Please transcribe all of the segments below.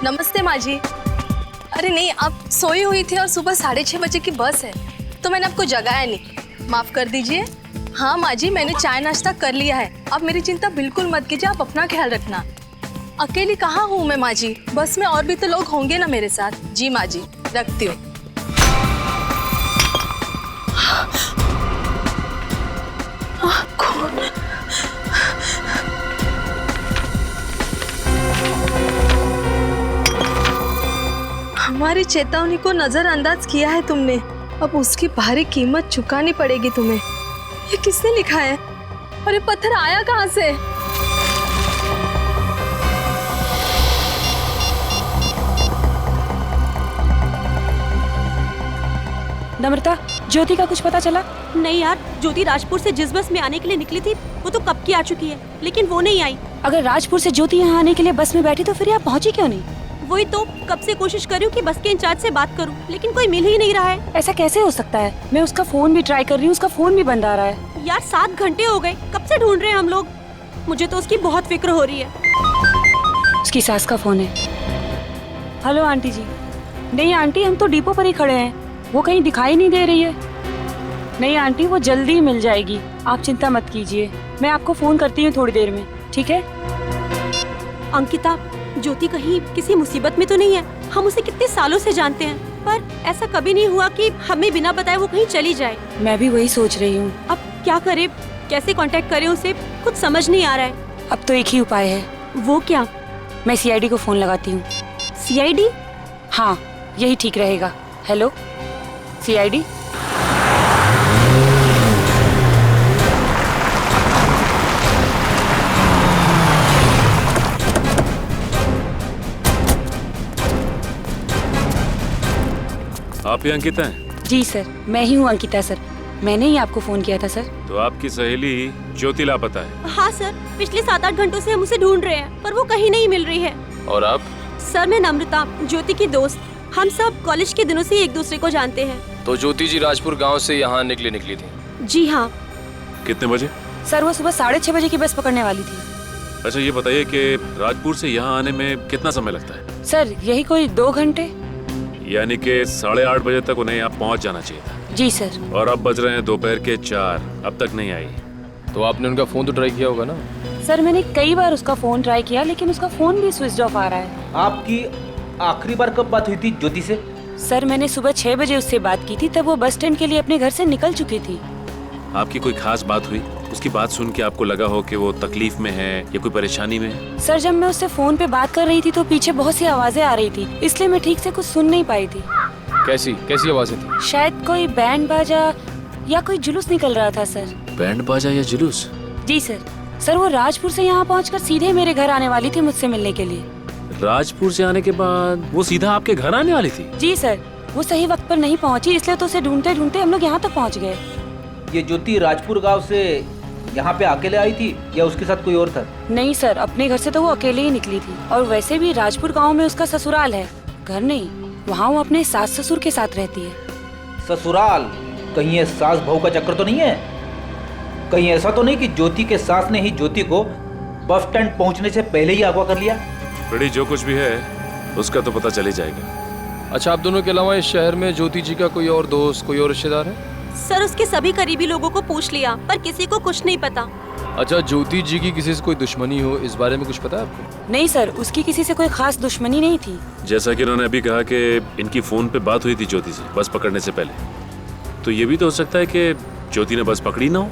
नमस्ते माँ जी। अरे नहीं, आप सोई हुई थी और सुबह 6:30 बजे की बस है तो मैंने आपको जगाया नहीं, माफ कर दीजिए। हाँ माँ जी, मैंने चाय नाश्ता कर लिया है। आप मेरी चिंता बिल्कुल मत कीजिए, आप अपना ख्याल रखना। अकेली कहाँ हूँ मैं माँ जी, बस में और भी तो लोग होंगे ना मेरे साथ। जी माँ जी, रखती हूँ। हमारी चेतावनी को नजरअंदाज किया है तुमने, अब उसकी भारी कीमत चुकानी पड़ेगी तुम्हें। ये किसने लिखा है और ये पत्थर आया कहाँ से? नम्रता, ज्योति का कुछ पता चला? नहीं यार, ज्योति राजपुर से जिस बस में आने के लिए निकली थी वो तो कब की आ चुकी है, लेकिन वो नहीं आई। अगर राजपुर से ज्योति यहाँ आने के लिए बस में बैठी तो फिर यहाँ पहुँची क्यों नहीं? वही तो कब से कोशिश कर रही हूँ कि बस के इंचार्ज से बात करूँ, लेकिन कोई मिल ही नहीं रहा है। ऐसा कैसे हो सकता है? मैं उसका फोन भी ट्राई कर रही हूँ, उसका फोन भी बंद आ रहा है। यार 7 घंटे हो गए, कब से ढूंढ रहे हैं हम लोग। मुझे तो उसकी बहुत फिक्र हो रही है। उसकी सास का फोन है। हेलो आंटी जी। नहीं आंटी, हम तो डिपो पर ही खड़े हैं, वो कहीं दिखाई नहीं दे रही है। नहीं आंटी, वो जल्दी मिल जाएगी, आप चिंता मत कीजिए। मैं आपको फोन करती हूँ थोड़ी देर में, ठीक है? अंकिता, ज्योति कहीं किसी मुसीबत में तो नहीं है? हम उसे कितने सालों से जानते हैं, पर ऐसा कभी नहीं हुआ कि हमें बिना बताए वो कहीं चली जाए। मैं भी वही सोच रही हूँ। अब क्या करें, कैसे कांटेक्ट करें उसे, कुछ समझ नहीं आ रहा है। अब तो एक ही उपाय है। वो क्या? मैं सीआईडी को फोन लगाती हूँ। सीआईडी? हाँ, यही ठीक रहेगा। Hello CID. आप ही अंकिता हैं? जी सर, मैं ही हूँ अंकिता सर। मैंने ही आपको फोन किया था सर। तो आपकी सहेली ज्योति लापता है? हाँ सर, पिछले 7-8 घंटों से हम उसे ढूंढ रहे हैं, पर वो कहीं नहीं मिल रही है। और आप? सर मैं नम्रता, ज्योति की दोस्त। हम सब कॉलेज के दिनों से एक दूसरे को जानते हैं। तो ज्योति जी राजपुर गांव से यहाँ निकली थी? जी हाँ। कितने बजे? सर वो सुबह 6:30 बजे की बस पकड़ने वाली थी। अच्छा ये बताइए कि राजपुर से यहाँ आने में कितना समय लगता है? सर यही कोई 2 घंटे। यानी कि 8:30 बजे तक उन्हें यहाँ पहुँच जाना चाहिए था। जी सर। और अब बज रहे हैं दोपहर के 4, अब तक नहीं आई। तो आपने उनका फोन तो ट्राई किया होगा ना? सर मैंने कई बार उसका फोन ट्राई किया, लेकिन उसका फोन भी स्विच ऑफ आ रहा है। आपकी आखिरी बार कब बात हुई थी ज्योति से? सर मैंने सुबह 6 बजे उससे बात की थी, तब वो बस स्टैंड के लिए अपने घर से निकल चुकी थी। आपकी कोई खास बात हुई? उसकी बात सुन के आपको लगा हो कि वो तकलीफ में है या कोई परेशानी में है? सर जब मैं उससे फोन पे बात कर रही थी तो पीछे बहुत सी आवाजें आ रही थी, इसलिए मैं ठीक से कुछ सुन नहीं पाई थी। कैसी आवाजें थी? शायद कोई बैंड बाजा या कोई जुलूस निकल रहा था सर। बैंड बाजा या जुलूस? जी सर। सर वो राजपुर से यहाँ पहुँचकर सीधे मेरे घर आने वाली थी मुझसे मिलने के लिए। राजपुर से आने के बाद वो सीधा आपके घर आने वाली थी? जी सर, वो सही वक्त पर नहीं पहुँची, इसलिए तो उसे ढूंढते ढूंढते हम लोग यहाँ तक पहुँच गए। ये ज्योति राजपुर गांव से यहाँ पे अकेले आई थी या उसके साथ कोई और था? नहीं सर, अपने घर से तो वो अकेले ही निकली थी, और वैसे भी राजपुर गांव में उसका ससुराल है, घर नहीं। वहाँ वो अपने सास ससुर के साथ रहती है। ससुराल? कहीं ये सास बहू का चक्कर तो नहीं है? कहीं ऐसा तो नहीं कि ज्योति के सास ने ही ज्योति को बस स्टैंड पहुँचने से पहले ही अगवा कर लिया? बड़ी जो कुछ भी है उसका तो पता चल ही जाएगा। अच्छा, आप दोनों के अलावा इस शहर में ज्योति जी का कोई और दोस्त, कोई और रिश्तेदार है? सर उसके सभी करीबी लोगों को पूछ लिया, पर किसी को कुछ नहीं पता। अच्छा, ज्योति जी की किसी से कोई दुश्मनी हो, इस बारे में कुछ पता है आपको? नहीं सर, उसकी किसी से कोई खास दुश्मनी नहीं थी। जैसा कि उन्होंने अभी कहा कि इनकी फोन पे बात हुई थी ज्योति से बस पकड़ने से पहले, तो ये भी तो हो सकता है कि ज्योति ने बस पकड़ी ना हो।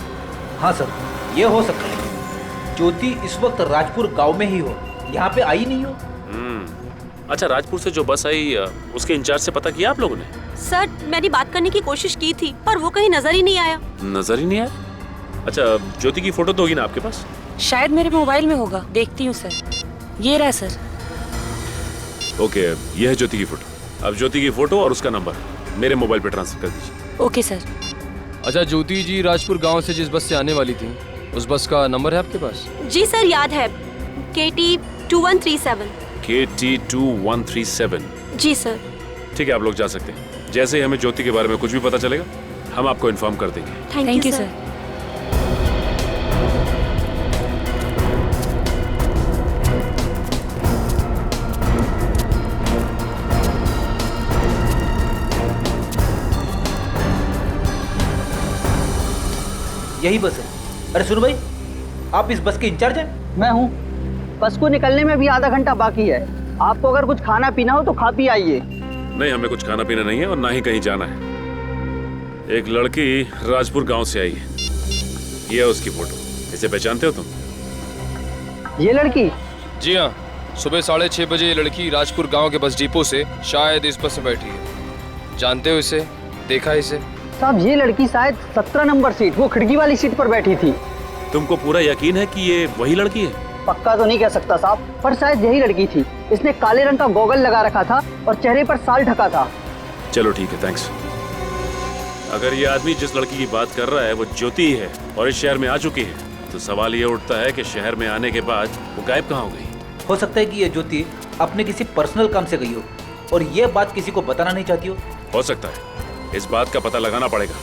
हाँ सर, ये हो सकता है। ज्योति इस वक्त राजपुर गांव में ही हो, यहाँ पे आई नहीं हो। अच्छा, राजपुर से जो बस आई उसके इंचार्ज से पता किया आप लोगों ने? सर मैंने बात करने की कोशिश की थी, पर वो कहीं नजर ही नहीं आया। नजर ही नहीं आया? अच्छा, ज्योति की फोटो तो होगी ना आपके पास? शायद मेरे मोबाइल में होगा, देखती हूँ सर। ये रहा सर। ओके, ये है ज्योति की फोटो। अब ज्योति की फोटो और उसका नंबर मेरे मोबाइल पे ट्रांसफर कर दीजिए। Okay sir. अच्छा, ज्योति जी राजपुर गांव से जिस बस से आने वाली थी, उस बस का नंबर है आपके पास? जी सर, याद है, KT 2137। KT 2137। जी सर। ठीक है, आप लोग जा सकते हैं। जैसे ही हमें ज्योति के बारे में कुछ भी पता चलेगा हम आपको इन्फॉर्म कर देंगे। Thank you sir. यही बस है। अरे सुनो भाई, आप इस बस के इंचार्ज हैं? मैं हूँ। बस को निकलने में भी आधा घंटा बाकी है। आपको अगर कुछ खाना पीना हो तो खा पी आइए। नहीं, हमें कुछ खाना पीना नहीं है और ना ही कहीं जाना है। एक लड़की राजपुर गांव से आई है, ये है उसकी फोटो। इसे पहचानते हो तुम? ये लड़की? जी हाँ, सुबह 6:30 बजे ये लड़की राजपुर गांव के बस डिपो से शायद इस बस में बैठी है। जानते हो इसे? देखा इसे? साहब ये लड़की शायद 17 नंबर सीट, वो खिड़की वाली सीट पर बैठी थी। तुमको पूरा यकीन है कि ये वही लड़की है? पक्का तो नहीं कह सकता साहब, पर शायद यही लड़की थी। इसने काले रंग का गॉगल लगा रखा था और चेहरे पर साल ढका था। चलो ठीक है, थैंक्स। अगर ये आदमी जिस लड़की की बात कर रहा है वो ज्योति ही है और इस शहर में आ चुकी है, तो सवाल ये उठता है कि शहर में आने के बाद वो गायब कहाँ हो गई? हो सकता है कि ये ज्योति अपने किसी पर्सनल काम से गई हो और ये बात किसी को बताना नहीं चाहती हो सकता है, इस बात का पता लगाना पड़ेगा।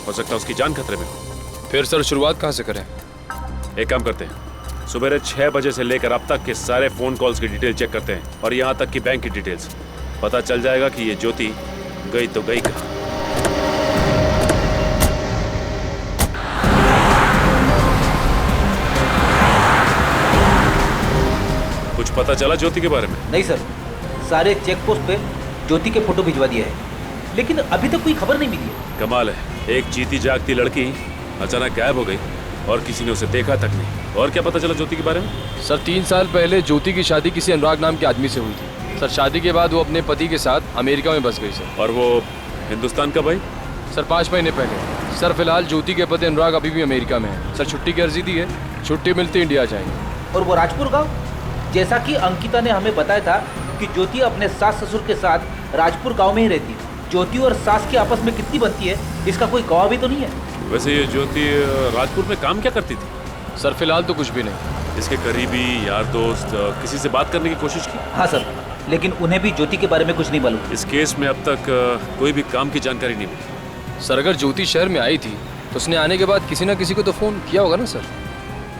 हो सकता है उसकी जान खतरे में हो। फिर सर शुरुआत कहाँ से करें? एक काम करते हैं, सुबह 6 बजे से लेकर अब तक के सारे फोन कॉल्स की डिटेल चेक करते हैं और यहाँ तक कि बैंक की डिटेल्स। पता चल जाएगा कि ये ज्योति गई तो गई कहाँ। कुछ पता चला ज्योति के बारे में? नहीं सर, सारे चेक पोस्ट पे ज्योति के फोटो भिजवा दिए हैं, लेकिन अभी तक कोई खबर नहीं मिली है। कमाल है, एक जीती जागती लड़की अचानक गायब हो गई और किसी ने उसे देखा तक नहीं। और क्या पता चला ज्योति के बारे में? सर 3 साल पहले ज्योति की शादी किसी अनुराग नाम के आदमी से हुई थी। सर शादी के बाद वो अपने पति के साथ अमेरिका में बस गई सर। और वो हिंदुस्तान कब आई? सर 5 महीने पहले। सर फिलहाल ज्योति के पति अनुराग अभी भी अमेरिका में है। सर छुट्टी की अर्जी दी है, छुट्टी मिलती इंडिया जाएंगे। और वो राजपुर गांव, जैसा कि अंकिता ने हमें बताया था कि ज्योति अपने सास ससुर के साथ राजपुर गांव में ही रहती है। ज्योति और सास की आपस में कितनी बनती है, इसका कोई गवाह भी तो नहीं है। वैसे ये ज्योति राजपुर में काम क्या करती थी? सर फिलहाल तो कुछ भी नहीं। इसके करीबी यार दोस्त किसी से बात करने की कोशिश की? हाँ सर, लेकिन उन्हें भी ज्योति के बारे में कुछ नहीं मालूम। इस केस में अब तक कोई भी काम की जानकारी नहीं मिली। सर अगर ज्योति शहर में आई थी तो उसने आने के बाद किसी ना किसी को तो फोन किया होगा ना सर?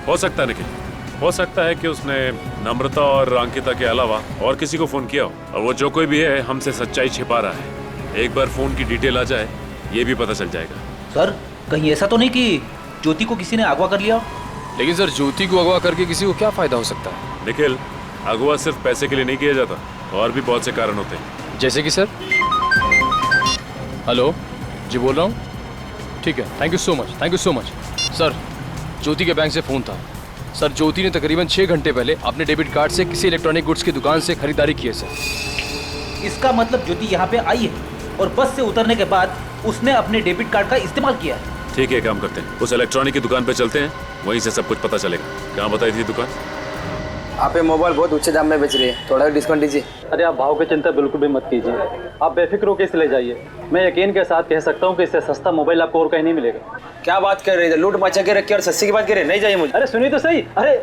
हो सकता है निखिल, हो सकता है कि उसने नम्रता और अंकिता के अलावा और किसी को फोन किया हो, और वो जो कोई भी है हमसे सच्चाई छिपा रहा है। एक बार फोन की डिटेल आ जाए ये भी पता चल जाएगा। सर कहीं ऐसा तो नहीं कि ज्योति को किसी ने अगवा कर लिया? लेकिन सर ज्योति को अगवा करके किसी को क्या फायदा हो सकता है? निखिल, अगवा सिर्फ पैसे के लिए नहीं किया जाता, और भी बहुत से कारण होते हैं। जैसे कि सर? हेलो जी, बोल रहा हूँ। ठीक है, thank you so much, thank you so much. Sir Jyoti के बैंक से फ़ोन था। सर ज्योति ने तकरीबन 6 घंटे पहले अपने डेबिट कार्ड से किसी इलेक्ट्रॉनिक गुड्स की दुकान से खरीदारी की है सर। इसका मतलब ज्योति यहाँ पे आई है और बस से उतरने के बाद उसने अपने डेबिट कार्ड का इस्तेमाल किया है। ठीक है, काम करते हैं, उस इलेक्ट्रॉनिक की दुकान पे चलते हैं, वहीं से सब कुछ पता चलेगा। कहाँ बताई थी दुकान? आप ये मोबाइल बहुत ऊंचे दाम में बेच रही है, थोड़ा डिस्काउंट दीजिए। अरे आप भाव की चिंता बिल्कुल भी मत कीजिए, आप बेफिक्र होकर इसे ले जाइए। मैं यकीन के साथ कह सकता हूँ कि इससे सस्ता मोबाइल आपको और कहीं नहीं मिलेगा। क्या बात कर रही है, लूट मचा के रखी और सस्ती की बात कर रही है? नहीं चाहिए मुझे। अरे सुनिए तो सही। अरे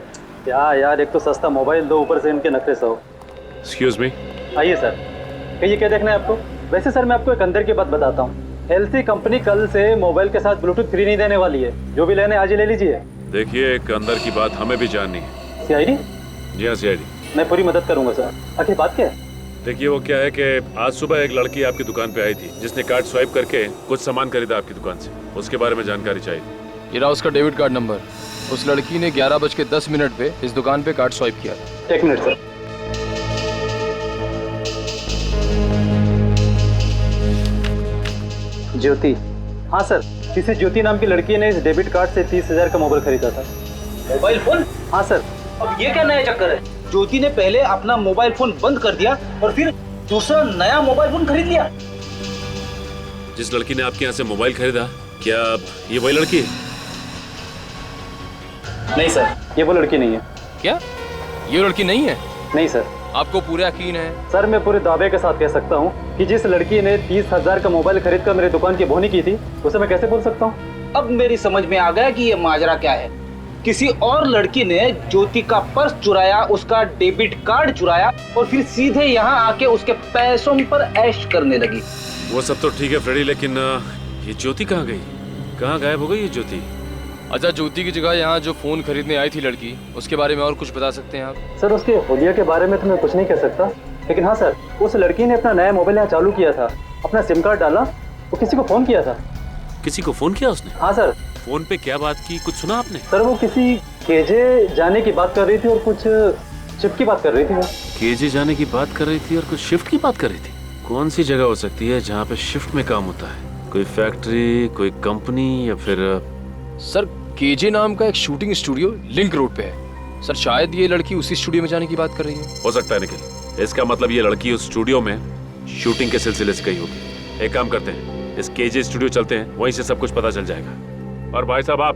क्या यार, एक तो सस्ता मोबाइल दो, ऊपर से इनके नखरे सौ। Excuse me. आइए सर, कहिए क्या देखना है आपको? वैसे सर मैं आपको एक अंदर की बात बताता हूँ, एलसी कंपनी कल से मोबाइल के साथ ब्लूटूथ फ्री नहीं देने वाली है। जो भी लेने आज ही ले लीजिए। देखिए, एक अंदर की बात हमें भी जाननी है। सीआईडी? जी हाँ, सीआईडी। मैं पूरी मदद करूंगा सर। आखिर बात क्या है? देखिए, वो क्या है कि आज सुबह एक लड़की आपकी दुकान पे आई थी जिसने कार्ड स्वाइप करके कुछ सामान खरीदा आपकी दुकान से। उसके बारे में जानकारी चाहिए। ये रहा उसका डेबिट कार्ड नंबर। उस लड़की ने 11:10 पे इस दुकान पे कार्ड स्वाइप किया। 1 मिनट सर। ज्योति? हाँ सर, किसी ज्योति नाम की लड़की ने इस डेबिट कार्ड से 30,000 का मोबाइल खरीदा था। Mobile phone? हाँ सर। अब ये क्या नया चक्कर है? ज्योति ने पहले अपना मोबाइल फोन बंद कर दिया और फिर दूसरा नया मोबाइल फोन खरीद लिया। जिस लड़की ने आपके यहाँ से मोबाइल खरीदा, क्या ये वही लड़की है? नहीं सर, ये वो लड़की नहीं है। क्या ये लड़की नहीं है? नहीं सर। आपको पूरा यकीन है? सर मैं पूरे दावे के साथ कह सकता हूँ कि जिस लड़की ने 30,000 का मोबाइल खरीदकर मेरी दुकान की बोनी की थी, उसे मैं कैसे बोल सकता हूँ? अब मेरी समझ में आ गया कि ये माजरा क्या है। किसी और लड़की ने ज्योति का पर्स चुराया, उसका डेबिट कार्ड चुराया और फिर सीधे यहाँ आके उसके पैसों पर ऐश करने लगी। वो सब तो ठीक है फ्रेडी, लेकिन ये ज्योति कहाँ गई? कहाँ गायब हो गई ये ज्योति? अच्छा, ज्योति की जगह यहाँ जो फोन खरीदने आई थी लड़की, उसके बारे में और कुछ बता सकते हैं आप? सर उसके हुलिया के बारे में तो मैं कुछ नहीं कह सकता, लेकिन हाँ सर, उस लड़की ने अपना नया मोबाइल यहाँ चालू किया था, अपना सिम कार्ड डाला, वो किसी को फोन किया था। किसी को फोन किया उसने? हाँ सर, फोन पे क्या बात की, कुछ सुना आपने? सर वो किसी केजे जाने की बात कर रही थी और कुछ शिफ्ट की बात कर रही थी वो। केजे जाने की बात कर रही थी और कुछ शिफ्ट की बात कर रही थी? कौन सी जगह हो सकती है जहाँ पे शिफ्ट में काम होता है? कोई फैक्ट्री, कोई कंपनी या फिर सर केजे नाम का एक शूटिंग स्टूडियो लिंक रोड पे है सर। शायद ये लड़की उसी स्टूडियो में जाने की बात कर रही है। हो सकता है निखिल। इसका मतलब ये लड़की उस स्टूडियो में शूटिंग के सिलसिले से गई होगी। एक काम करते हैं, इस केजे स्टूडियो चलते हैं, वहीं से सब कुछ पता चल जाएगा। और भाई साहब, आप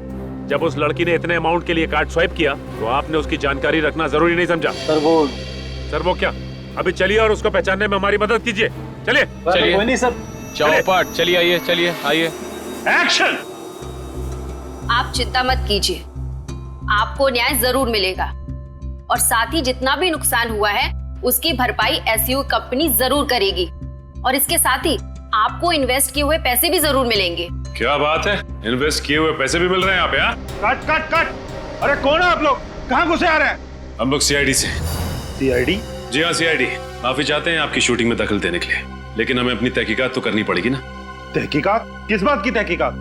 जब उस लड़की ने इतने अमाउंट के लिए कार्ड स्वाइप किया तो आपने उसकी जानकारी रखना जरूरी नहीं समझा? सर वो क्या? अभी चलिए और उसको पहचानने में हमारी मदद कीजिए। चलिए चलिए। कोई नहीं सर। चौपाट चलिए, आइए चलिए आइए। एक्शन। आप चिंता मत कीजिए, आपको न्याय जरूर मिलेगा और साथ ही जितना भी नुकसान हुआ है उसकी भरपाई एसयू कंपनी जरूर करेगी और इसके साथ ही आपको इन्वेस्ट किए हुए पैसे भी जरूर मिलेंगे। क्या बात है, इन्वेस्ट किए हुए पैसे भी मिल रहे हैं यहाँ पे? Cut cut cut. अरे कौन है आप लोग? कहाँ घुसे आ रहे हैं? हम लोग सीआईडी से। सीआईडी? जी हाँ, सीआईडी। माफी चाहते हैं आपकी शूटिंग में दखल देने के लिए, लेकिन हमें अपनी तहकीकात तो करनी पड़ेगी ना। तहकीकात? किस बात की तहकीकात?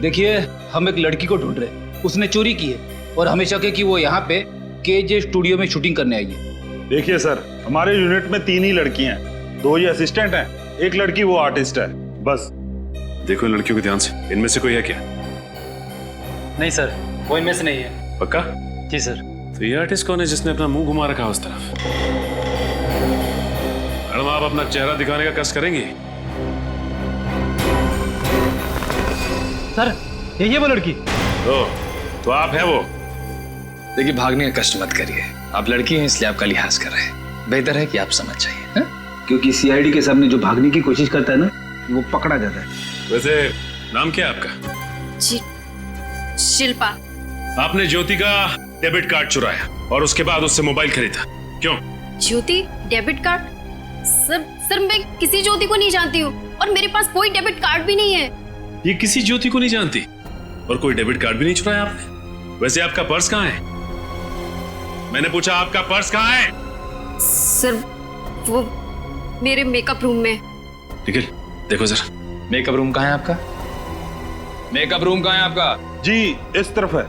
देखिए, हम एक लड़की को ढूंढ रहे हैं, उसने चोरी की है और हमें शक है कि वो यहाँ पे केजे स्टूडियो में शूटिंग करने आई है। देखिए सर, हमारे यूनिट में 3 ही लड़कियां हैं, 2 ये असिस्टेंट हैं, एक लड़की वो आर्टिस्ट है, बस। देखो इन लड़कियों को ध्यान से, इनमें से कोई है क्या? नहीं सर, वो इनमें से नहीं है। पक्का? जी सर। तो ये आर्टिस्ट कौन है जिसने अपना मुंह घुमा रखा उस तरफ? मैडम, आप अपना चेहरा दिखाने का कष्ट करेंगे? सर यही है वो लड़की। तो आप है वो? देखिए, भागने का कष्ट मत करिए, आप लड़की हैं इसलिए आपका लिहाज कर रहे हैं। बेहतर है कि आप समझ जाइए, क्योंकि सीआईडी के सामने जो भागने की कोशिश करता है ना, वो पकड़ा जाता है। वैसे नाम क्या है आपका? जी, शिल्पा। आपने ज्योति का डेबिट कार्ड चुराया और उसके बाद उससे मोबाइल खरीदा, क्यों? ज्योति डेबिट कार्ड? सर मैं किसी ज्योति को नहीं जानती हूँ और मेरे पास कोई डेबिट कार्ड भी नहीं है। ये किसी ज्योति को नहीं जानती और कोई डेबिट कार्ड भी नहीं चुराया आपने? वैसे आपका पर्स कहाँ है? मैंने पूछा आपका पर्स कहाँ है? सर वो मेरे मेकअप रूम में। निखिल देखो जरा, मेकअप रूम कहाँ है आपका? मेकअप रूम कहाँ है आपका? जी इस तरफ है।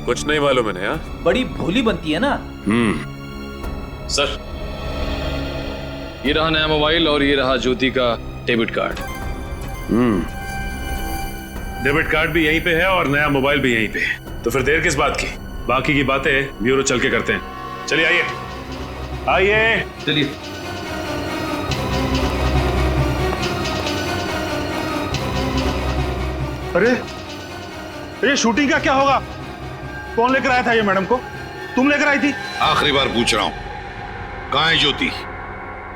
कुछ नहीं मालूम है। हाँ, बड़ी भोली बनती है ना। सर, ये रहा नया मोबाइल और ये रहा ज्योति का डेबिट कार्ड। डेबिट कार्ड भी यहीं पे है और नया मोबाइल भी यहीं पे है, तो फिर देर किस बात की? बाकी की बातें ब्यूरो चल के करते हैं। चलिए आइए आइए। चलिए। अरे ये शूटिंग का क्या होगा? कौन लेकर आया था ये मैडम को? तुम लेकर आई थी? आखिरी बार पूछ रहा हूँ, कहाँ है ज्योति?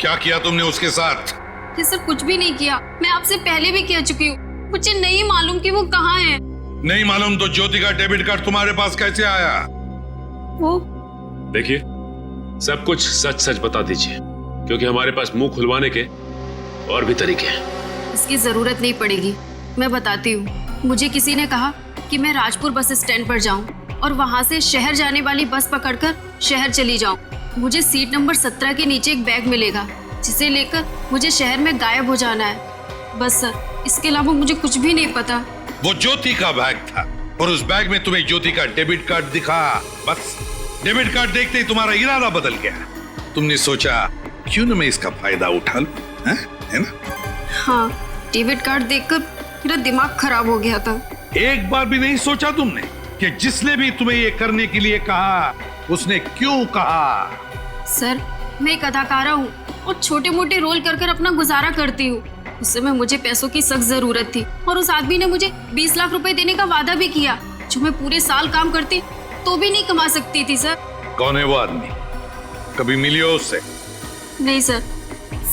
क्या किया तुमने उसके साथ? जी सर, कुछ भी नहीं किया, मैं आपसे पहले भी कह चुकी हूँ, मुझे नहीं मालूम कि वो कहाँ है। नहीं मालूम तो ज्योति का डेबिट कार्ड तुम्हारे पास कैसे आया? वो देखिए, सब कुछ सच सच बता दीजिए, क्योंकि हमारे पास मुंह खुलवाने के और भी तरीके हैं। इसकी जरूरत नहीं पड़ेगी, मैं बताती हूँ। मुझे किसी ने कहा कि मैं राजपुर बस स्टैंड पर जाऊं और वहां से शहर जाने वाली बस पकड़कर शहर चली जाऊं। मुझे सीट नंबर 17 के नीचे एक बैग मिलेगा, जिसे लेकर मुझे शहर में गायब हो जाना है। बस सर, इसके अलावा मुझे कुछ भी नहीं पता। वो ज्योति का बैग था और उस बैग में तुम्हें ज्योति का डेबिट कार्ड दिखा। बस डेबिट कार्ड देखते ही तुम्हारा इरादा बदल गया। तुमने सोचा क्यों न मैं इसका फायदा उठा लूं, है ना? हाँ, डेबिट कार्ड देखकर मेरा दिमाग खराब हो गया था। एक बार भी नहीं सोचा तुमने कि जिसने भी तुम्हें ये करने के लिए कहा उसने क्यों कहा? सर, मैं एक अदाकारा हूँ और छोटे मोटे रोल कर अपना गुजारा करती हूँ। उस समय मुझे पैसों की सख्त जरूरत थी और उस आदमी ने मुझे 20 लाख रुपए देने का वादा भी किया, जो मैं पूरे साल काम करती तो भी नहीं कमा सकती थी। सर, कौन है वो आदमी? कभी मिली हो उससे? नहीं सर,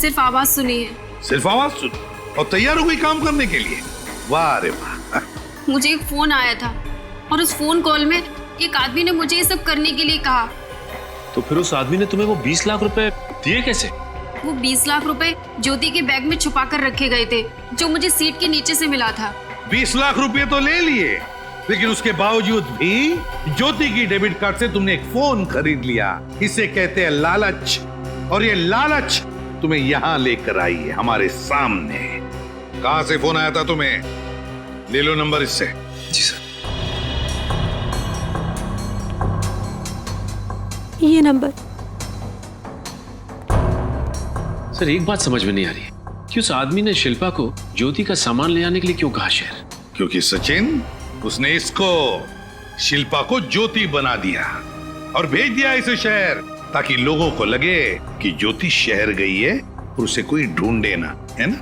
सिर्फ आवाज सुनी है। सिर्फ आवाज सुन और तैयार हो गई काम करने के लिए? वाह रे वाह। मुझे एक फोन आया था और उस फोन कॉल में एक आदमी ने मुझे ये सब करने के लिए कहा। तो फिर उस आदमी ने तुम्हें वो 20 लाख रुपए दिए कैसे? वो 20 लाख रुपए ज्योति के बैग में छुपा कर रखे गए थे, जो मुझे सीट के नीचे से मिला था। 20 लाख रुपए तो ले लिए, लेकिन उसके बावजूद भी ज्योति की डेबिट कार्ड से तुमने एक फोन खरीद लिया। इसे कहते हैं लालच, और ये लालच तुम्हें यहाँ लेकर आई है हमारे सामने। कहां से फोन आया था तुम्हें? ले लो नंबर इससे। जी सर। ये नंबर। सर एक बात समझ में नहीं आ रही कि उस आदमी ने शिल्पा को ज्योति का सामान ले आने के लिए क्यों कहा शहर? क्योंकि सचिन, उसने इसको शिल्पा को ज्योति बना दिया और भेज दिया इसे शहर, ताकि लोगों को लगे कि ज्योति शहर गई है और उसे कोई ढूंढे ना, है ना?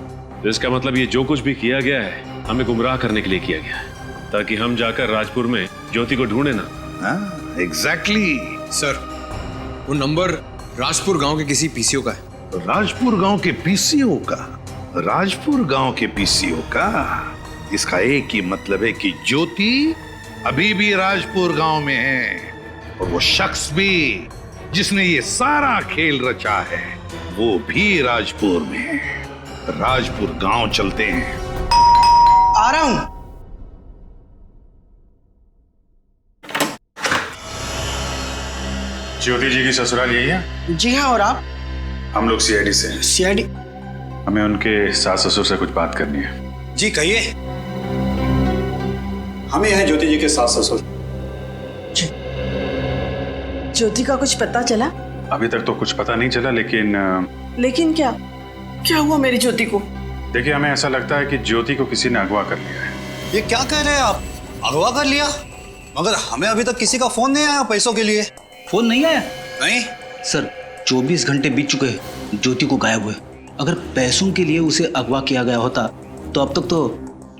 तो इसका मतलब ये जो कुछ भी किया गया है हमें गुमराह करने के लिए किया गया है, ताकि हम जाकर राजपुर में ज्योति को ढूंढे ना। हाँ, एग्जैक्टली। सर वो नंबर राजपुर गांव के किसी पीसीओ का है। राजपुर गांव के पीसीओ का? राजपुर गांव के पीसीओ का? इसका एक ही मतलब है कि ज्योति अभी भी राजपुर गांव में है, और वो शख्स भी जिसने ये सारा खेल रचा है वो भी राजपुर में है। राजपुर गांव चलते हैं। आ रहा हूं। ज्योति जी की ससुराल यही है? जी हाँ, और आप? हम लोग सीआईडी से हैं। सीआईडी? हमें उनके सास ससुर से कुछ बात करनी है। जी कहिए। हमें हैं ज्योति जी के सास ससुर। ज्योति का कुछ पता चला? अभी तक तो कुछ पता नहीं चला, लेकिन क्या क्या हुआ मेरी ज्योति को? देखिए, हमें ऐसा लगता है कि ज्योति को किसी ने अगवा कर लिया है। ये क्या कह रहे हैं आप? अगवा कर लिया? मगर हमें अभी तक किसी का फोन नहीं आया पैसों के लिए। फोन नहीं आया? नहीं सर, 24 घंटे बीत चुके हैं ज्योति को गायब हुए। अगर पैसों के लिए उसे अगवा किया गया होता तो अब तक तो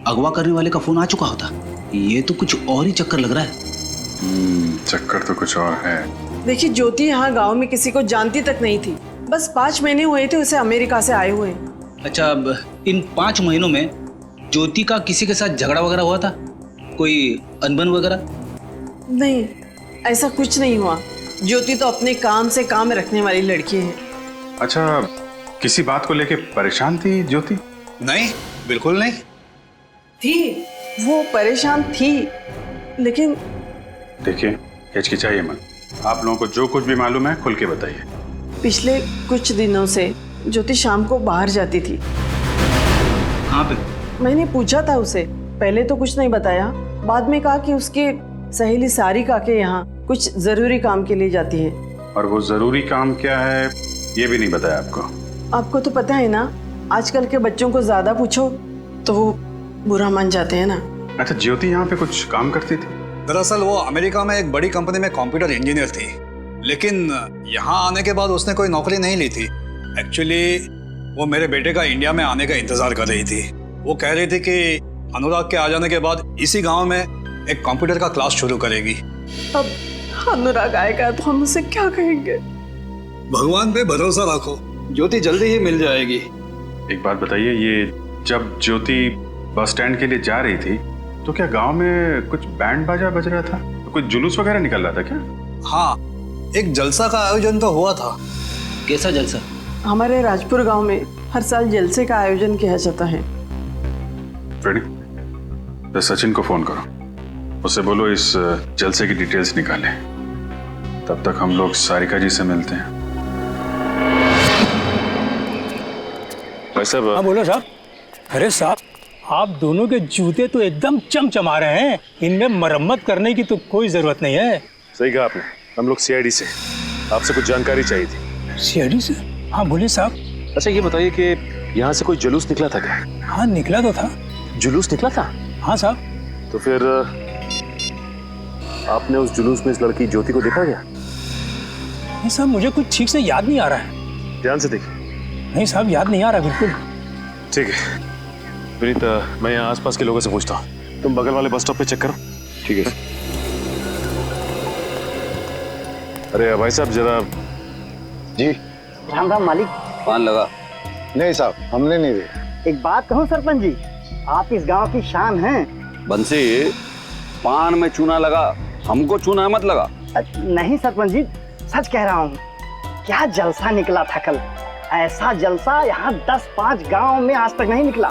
अगवा करने वाले का फोन आ चुका होता। ये तो कुछ और ही चक्कर लग रहा है। चक्कर तो कुछ और है। देखिए, ज्योति यहाँ गांव में किसी को जानती तक नहीं थी। बस 5 महीने हुए थे उसे अमेरिका से आए हुए। अच्छा, अब इन 5 महीनों में ज्योति का किसी के साथ झगड़ा वगैरह हुआ था? कोई अनबन वगैरह? नहीं, ऐसा कुछ नहीं हुआ। ज्योति तो अपने काम से काम रखने वाली लड़की है। अच्छा, किसी बात को लेके परेशान थी ज्योति? नहीं, बिल्कुल नहीं थी। वो परेशान थी, लेकिन देखिए, हिचकिचाइए मत। आप लोगों को जो कुछ भी मालूम है खुल के बताइए। पिछले कुछ दिनों से ज्योति शाम को बाहर जाती थी। कहाँ पे? मैंने पूछा था उसे, पहले तो कुछ नहीं बताया। बाद में कहा कि उसके सहेली सारिका के यहाँ कुछ जरूरी काम के लिए जाती है। और वो जरूरी काम क्या है ये भी नहीं बताया आपको? आपको तो पता है ना, आजकल के बच्चों को ज्यादा पूछो तो वो बुरा मान जाते हैं ना। अच्छा, ज्योति यहाँ पे कुछ काम करती थी? दरअसल वो अमेरिका में एक बड़ी कंपनी में कंप्यूटर इंजीनियर थी, लेकिन यहाँ आने के बाद उसने कोई नौकरी नहीं ली थी। एक्चुअली वो मेरे बेटे का इंडिया में आने का इंतजार कर रही थी। वो कह रही थी कि अनुराग के आ जाने के बाद इसी गांव में एक कंप्यूटर का क्लास शुरू करेगी। अब अनुराग आएगा तो हम उसे क्या कहेंगे? भगवान पे भरोसा रखो, ज्योति जल्दी ही मिल जाएगी। एक बात बताइए, ये जब ज्योति बस स्टैंड के लिए जा रही थी तो क्या गांव में कुछ बैंड बाजा बज रहा था? तो कुछ जुलूस वगैरह निकल रहा था क्या? हाँ, एक जलसा का आयोजन तो हुआ था। कैसा जलसा? हमारे राजपुर गांव में हर साल जलसे का आयोजन किया जाता है। तो सचिन को फोन करो, उससे बोलो इस जलसे की डिटेल्स निकाले। तब तक हम लोग सारिका जी से मिलते हैं। हाँ बोलो साहब। अरे साहब, आप दोनों के जूते तो एकदम चमचमा रहे हैं। इनमें मरम्मत करने की तो कोई जरूरत नहीं है। सही कहा आपने। हम लोग सीआईडी से, आपसे कुछ जानकारी चाहिए थी। सीआईडी से? हाँ बोलिए साहब। अच्छा, ये बताइए कि यहाँ से कोई जुलूस निकला था क्या? हाँ निकला तो था। जुलूस निकला था? हाँ साहब। तो फिर आपने उस जुलूस में इस लड़की ज्योति को देखा क्या? नहीं साहब, मुझे कुछ ठीक से याद नहीं आ रहा है। ध्यान से देखिए। नहीं साहब, याद नहीं आ रहा बिल्कुल। ठीक है विनीत, मैं यहाँ आसपास के लोगों से पूछता हूँ, तुम बगल वाले बस स्टॉप पे चेक करो। ठीक है। अरे भाई साहब जरा। जी। राम राम मालिक। पान लगा? नहीं साहब, हमने नहीं देखा। एक बात कहूँ सरपंच जी, आप इस गांव की शान हैं। बंसी, पान में चूना लगा, हमको चूना मत लगा। नहीं सरपंच जी, सच कह रहा हूँ। क्या जलसा निकला था कल। ऐसा जलसा यहाँ 10-5 गांव में आज तक नहीं निकला।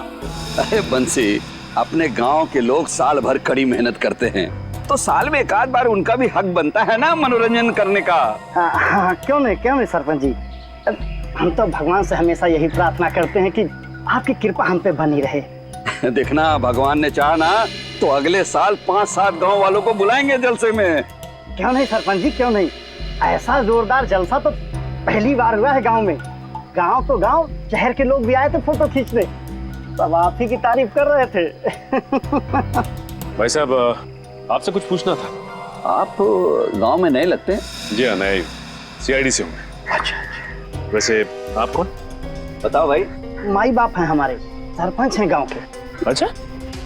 अरे बंसी, अपने गांव के लोग साल भर कड़ी मेहनत करते हैं, तो साल में एक आध बार उनका भी हक बनता है ना मनोरंजन करने का। हाँ, क्यों नहीं सरपंच जी। हम तो भगवान से हमेशा यही प्रार्थना करते हैं कि आपकी कृपा हम पे बनी रहे। देखना भगवान ने चाहा ना तो अगले साल 5-7 गांव वालों को बुलाएंगे जलसे में। क्यों नहीं सरपंच जी, क्यों नहीं। ऐसा जोरदार जलसा तो पहली बार हुआ है गांव में। गांव तो गांव, शहर के लोग भी आए थे फोटो खींचने, सब आप ही की तारीफ कर रहे थे। भाई साहब, आपसे कुछ पूछना था। आप गांव में नए लगते हैं? जी हाँ, नए सीआईडी से हूँ। अच्छा। वैसे आप कौन? बताओ भाई। माई बाप हैं हमारे, सरपंच हैं गांव के। अच्छा,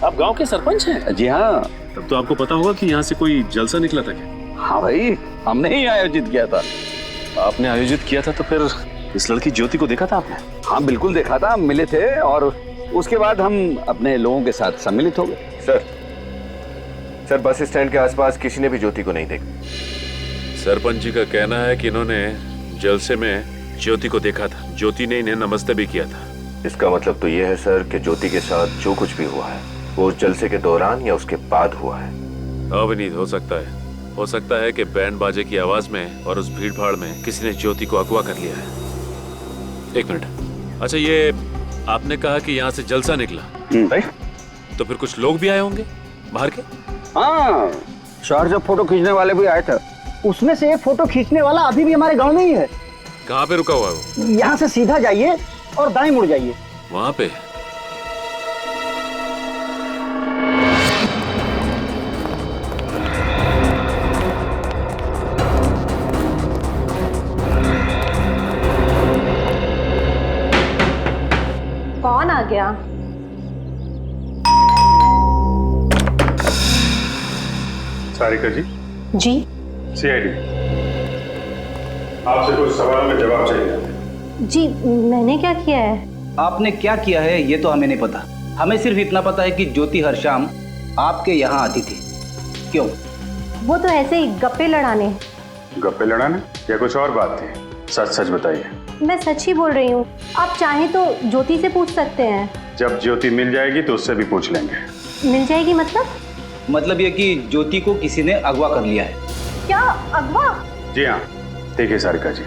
आप गांव के सरपंच हैं? जी हाँ। तब तो आपको पता होगा कि यहाँ से कोई जलसा निकला था क्या? हाँ भाई, हमने ही आयोजित किया था। आपने आयोजित किया था तो फिर इस लड़की ज्योति को देखा था आपने? हाँ बिल्कुल देखा था, मिले थे और उसके बाद हम अपने लोगों के साथ सम्मिलित हो गए। सर, बस स्टैंड के आसपास किसी ने भी ज्योति को नहीं देखा। सरपंच जी का कहना है कि इन्होंने जलसे में ज्योति को देखा था। ज्योति ने इन्हें नमस्ते भी किया था। इसका मतलब तो ये है सर कि ज्योति के साथ जो कुछ भी हुआ है वो उस जलसे के दौरान या उसके बाद हुआ है। अविनीत, हो सकता है कि बैंड बाजे की आवाज में और उस भीड़ भाड़ में किसी ने ज्योति को अगवा कर लिया है। 1 मिनट। अच्छा, ये आपने कहा कि यहाँ से जलसा निकला, भाई तो फिर कुछ लोग भी आए होंगे बाहर के? हाँ, शहर से फोटो खींचने वाले भी आए थे। उसमें से एक फोटो खींचने वाला अभी भी हमारे गांव में ही है। कहाँ पे रुका हुआ है वो? यहाँ से सीधा जाइए और दाएं मुड़ जाइए, वहाँ पे। कौन आ गया? सारिका जी। जी। सीआईडी, आपसे कुछ सवालों में जवाब चाहिए। जी, मैंने क्या किया है? आपने क्या किया है ये तो हमें नहीं पता। हमें सिर्फ इतना पता है कि ज्योति हर शाम आपके यहाँ आती थी। क्यों? वो तो ऐसे ही गप्पे लड़ाने। गप्पे लड़ाने या कुछ और बात थी? सच सच बताइए। मैं सच ही बोल रही हूँ, आप चाहें तो ज्योति से पूछ सकते हैं। जब ज्योति मिल जाएगी तो उससे भी पूछ लेंगे। मिल जाएगी मतलब? मतलब ये कि ज्योति को किसी ने अगवा कर लिया है। क्या अगवा? जी हाँ। देखिए सारिका जी,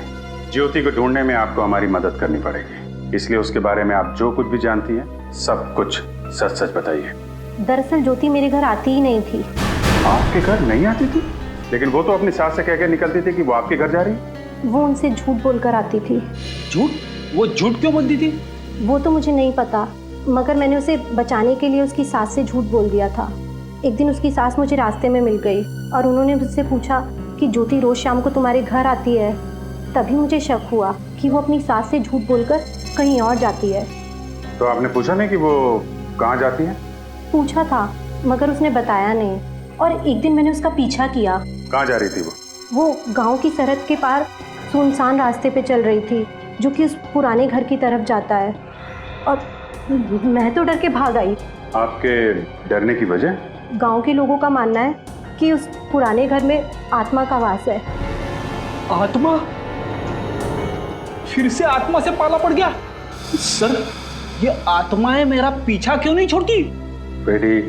ज्योति को ढूंढने में आपको हमारी मदद करनी पड़ेगी, इसलिए उसके बारे में आप जो कुछ भी जानती हैं सब कुछ सच सच बताइए। दरअसल ज्योति मेरे घर आती ही नहीं थी। आपके घर नहीं आती थी? लेकिन वो तो अपनी सास से कह के निकलती थी कि वो आपके घर जा रही है। वो उनसे झूठ बोलकर आती थी। झूठ? वो झूठ क्यों बोलती थी? वो तो मुझे नहीं पता, मगर मैंने उसे बचाने के लिए उसकी सास से झूठ बोल दिया था। एक दिन उसकी सास मुझे रास्ते में मिल गई और उन्होंने मुझसे पूछा कि ज्योति रोज शाम को तुम्हारे घर आती है। तभी मुझे शक हुआ कि वो अपनी सास से झूठ बोलकर कहीं और जाती है। तो आपने पूछा नहीं कि वो कहाँ जाती है? पूछा था मगर उसने बताया नहीं, और एक दिन मैंने उसका पीछा किया। कहाँ जा रही थी वो गांव की सरहद के पार सुनसान रास्ते पे चल रही थी जो कि उस पुराने घर की तरफ जाता है, और मैं तो डर के भाग आई। आपके डरने की वजह? गांव के लोगों का मानना है कि उस पुराने घर में आत्मा का वास है। आत्मा? फिर से आत्मा से पाला पड़ गया? सर, ये आत्माएं मेरा पीछा क्यों नहीं छोड़ती? बेटी,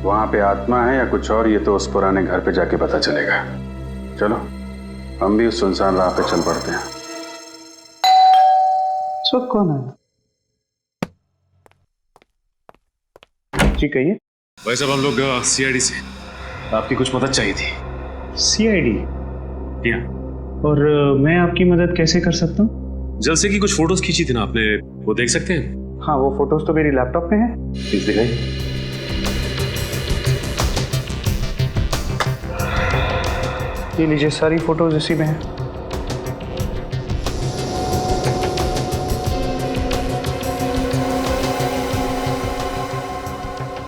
वहां पे आत्मा है या कुछ और, ये तो उस पुराने घर पे जाके पता चलेगा। चलो हम भी उस सुनसान राह पे चल पड़ते हैं। सब कौन है? जी कहिए। भाई साहब, हम लोग सीआईडी से, आपकी कुछ मदद चाहिए थी। सीआईडी? और मैं आपकी मदद कैसे कर सकता हूँ? जलसे की कुछ फोटोज खींची थी ना आपने, वो देख सकते हैं? हाँ, वो फोटोज तो मेरी लैपटॉप में है। प्लीज दिखाइए। ये लीजिए, सारी फोटोज इसी में है।